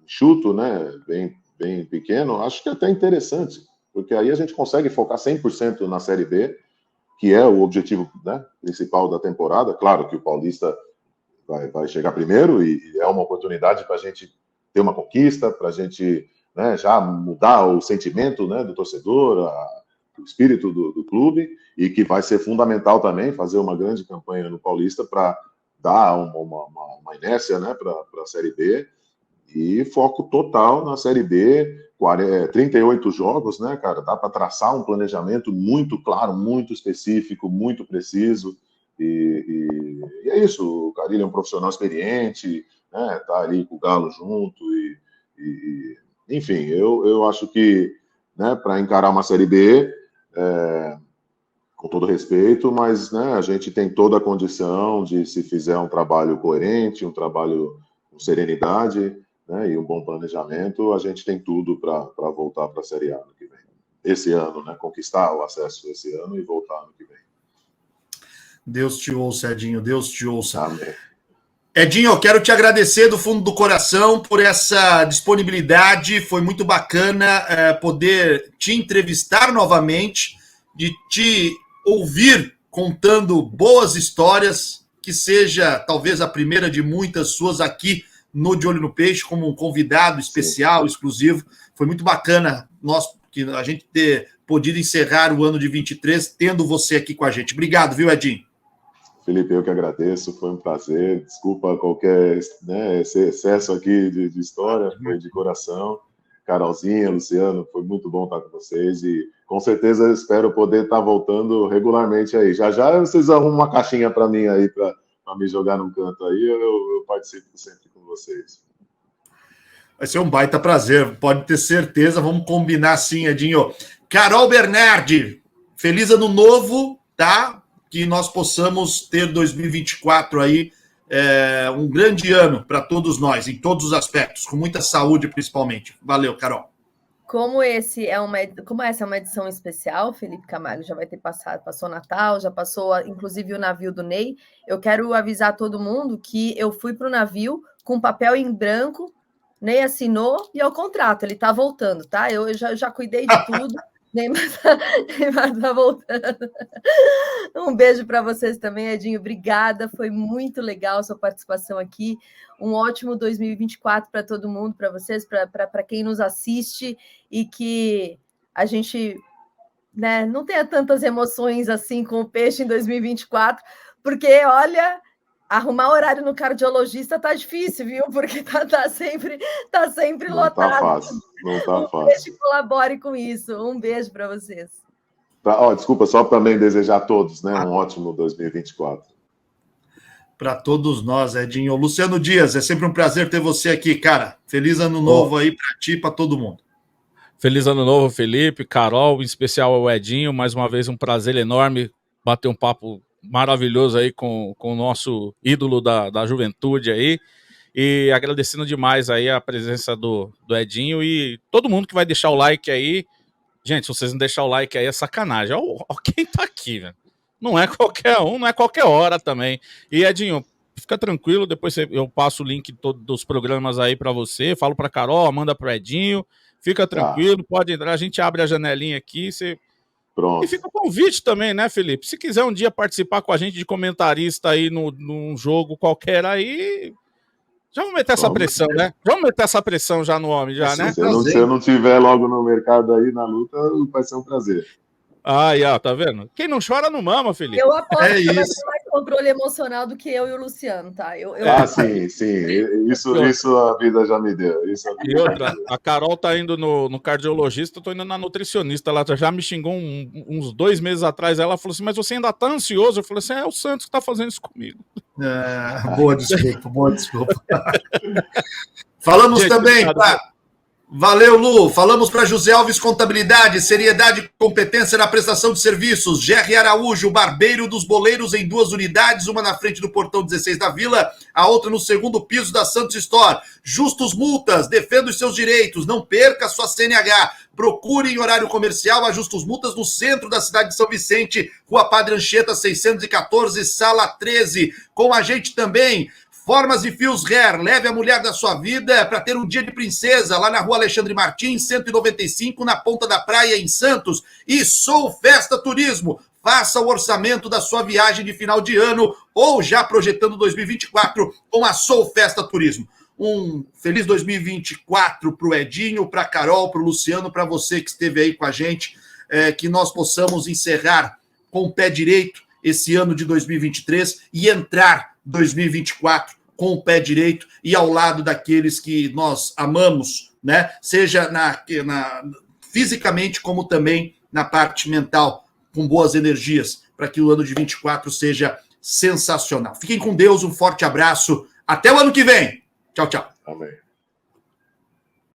enxuto, né? Bem pequeno, acho que é até interessante, porque aí a gente consegue focar 100% na Série B, que é o objetivo, né, principal da temporada. Claro que o Paulista vai chegar primeiro e é uma oportunidade para a gente ter uma conquista, para a gente, né, já mudar o sentimento, né, do torcedor, o espírito do clube, e que vai ser fundamental também fazer uma grande campanha no Paulista para dar uma inércia, né, para a Série B, e foco total na Série B, 38 jogos, né, cara? Dá para traçar um planejamento muito claro, muito específico, muito preciso, e é isso. O Carille é um profissional experiente, né, tá ali com o Galo junto, enfim, eu acho que, né, para encarar uma Série B, com todo respeito, mas, né, a gente tem toda a condição de, se fizer um trabalho coerente, um trabalho com serenidade, né, e um bom planejamento, a gente tem tudo para voltar para a Série A no que vem. Esse ano, né, conquistar o acesso esse ano e voltar no que vem. Deus te ouça, Edinho, Deus te ouça. Amém. Edinho, eu quero te agradecer do fundo do coração por essa disponibilidade. Foi muito bacana poder te entrevistar novamente, de te ouvir contando boas histórias, que seja talvez a primeira de muitas suas aqui no De Olho no Peixe, como um convidado especial, exclusivo. Foi muito bacana a gente ter podido encerrar o ano de 23 tendo você aqui com a gente. Obrigado, viu, Edinho? Felipe, eu que agradeço, foi um prazer. Desculpa qualquer, né, esse excesso aqui de história, foi de coração. Carolzinha, Luciano, foi muito bom estar com vocês e com certeza espero poder estar voltando regularmente aí. Já vocês arrumam uma caixinha para mim aí, para me jogar num canto aí, eu participo sempre com vocês. Vai ser um baita prazer, pode ter certeza. Vamos combinar sim, Edinho. Carol Bernardi, feliz ano novo, tá? Que nós possamos ter 2024 aí, um grande ano para todos nós, em todos os aspectos, com muita saúde principalmente. Valeu, Carol. Como essa é uma edição especial, Felipe Camargo já vai ter passou Natal, já passou inclusive o navio do Ney, eu quero avisar todo mundo que eu fui para o navio com papel em branco, Ney assinou e é o contrato, ele está voltando, tá? Eu já cuidei de tudo. Neymar tá voltando. Um beijo para vocês também, Edinho. Obrigada, foi muito legal a sua participação aqui. Um ótimo 2024 para todo mundo, para vocês, para quem nos assiste, e que a gente, né, não tenha tantas emoções assim com o peixe em 2024, porque, olha, arrumar horário no cardiologista tá difícil, viu? Porque tá sempre Não lotado. Tá fácil, não tá fácil. Beijo, colabore com isso. Um beijo para vocês. Desculpa, só também desejar a todos, né, um ótimo 2024. Para todos nós, Edinho. Luciano Dias, é sempre um prazer ter você aqui, cara. Feliz ano novo aí para ti e para todo mundo. Feliz ano novo, Felipe, Carol, em especial ao Edinho. Mais uma vez, um prazer enorme bater um papo maravilhoso aí com o nosso ídolo da juventude aí, e agradecendo demais aí a presença do Edinho e todo mundo que vai deixar o like aí. Gente, se vocês não deixarem o like aí é sacanagem. Ó, quem tá aqui, velho. Não é qualquer um, não é qualquer hora também. E Edinho, fica tranquilo, depois eu passo o link dos programas aí para você, falo para Carol, manda pro Edinho, fica tranquilo, pode entrar, a gente abre a janelinha aqui, você... Pronto. E fica o convite também, né, Felipe? Se quiser um dia participar com a gente de comentarista aí num jogo qualquer aí, já vamos meter essa pressão, né? Vamos meter essa pressão já no homem, já, né? Se eu não tiver logo no mercado aí na luta, vai ser um prazer. Tá vendo? Quem não chora não mama, Felipe. Eu aposto que isso. vai ter mais controle emocional do que eu e o Luciano, tá? Sim. Isso a vida já me deu. E outra, a Carol tá indo no cardiologista, eu tô indo na nutricionista. Ela já me xingou uns 2 meses atrás. Ela falou assim, mas você ainda tá ansioso? Eu falei assim, é o Santos que tá fazendo isso comigo. Boa desculpa. Falamos gente, também, tá? Valeu, Lu. Falamos para José Alves Contabilidade, seriedade e competência na prestação de serviços. Gerry Araújo, barbeiro dos boleiros em 2 unidades, uma na frente do portão 16 da Vila, a outra no 2º piso da Santos Store. Justus Multas, defenda os seus direitos, não perca sua CNH. procure em horário comercial a Justus Multas no centro da cidade de São Vicente, Rua Padre Anchieta 614, sala 13. Com a gente também, Formas e Fios Hair, leve a mulher da sua vida para ter um dia de princesa, lá na Rua Alexandre Martins, 195, na Ponta da Praia, em Santos. E Sou Festa Turismo, faça o orçamento da sua viagem de final de ano ou já projetando 2024 com a Sou Festa Turismo. Um feliz 2024 para o Edinho, para a Carol, para o Luciano, para você que esteve aí com a gente, que nós possamos encerrar com o pé direito esse ano de 2023 e entrar 2024 com o pé direito e ao lado daqueles que nós amamos, né? Seja fisicamente como também na parte mental, com boas energias, para que o ano de 24 seja sensacional. Fiquem com Deus, um forte abraço. Até o ano que vem. Tchau, tchau. Amém.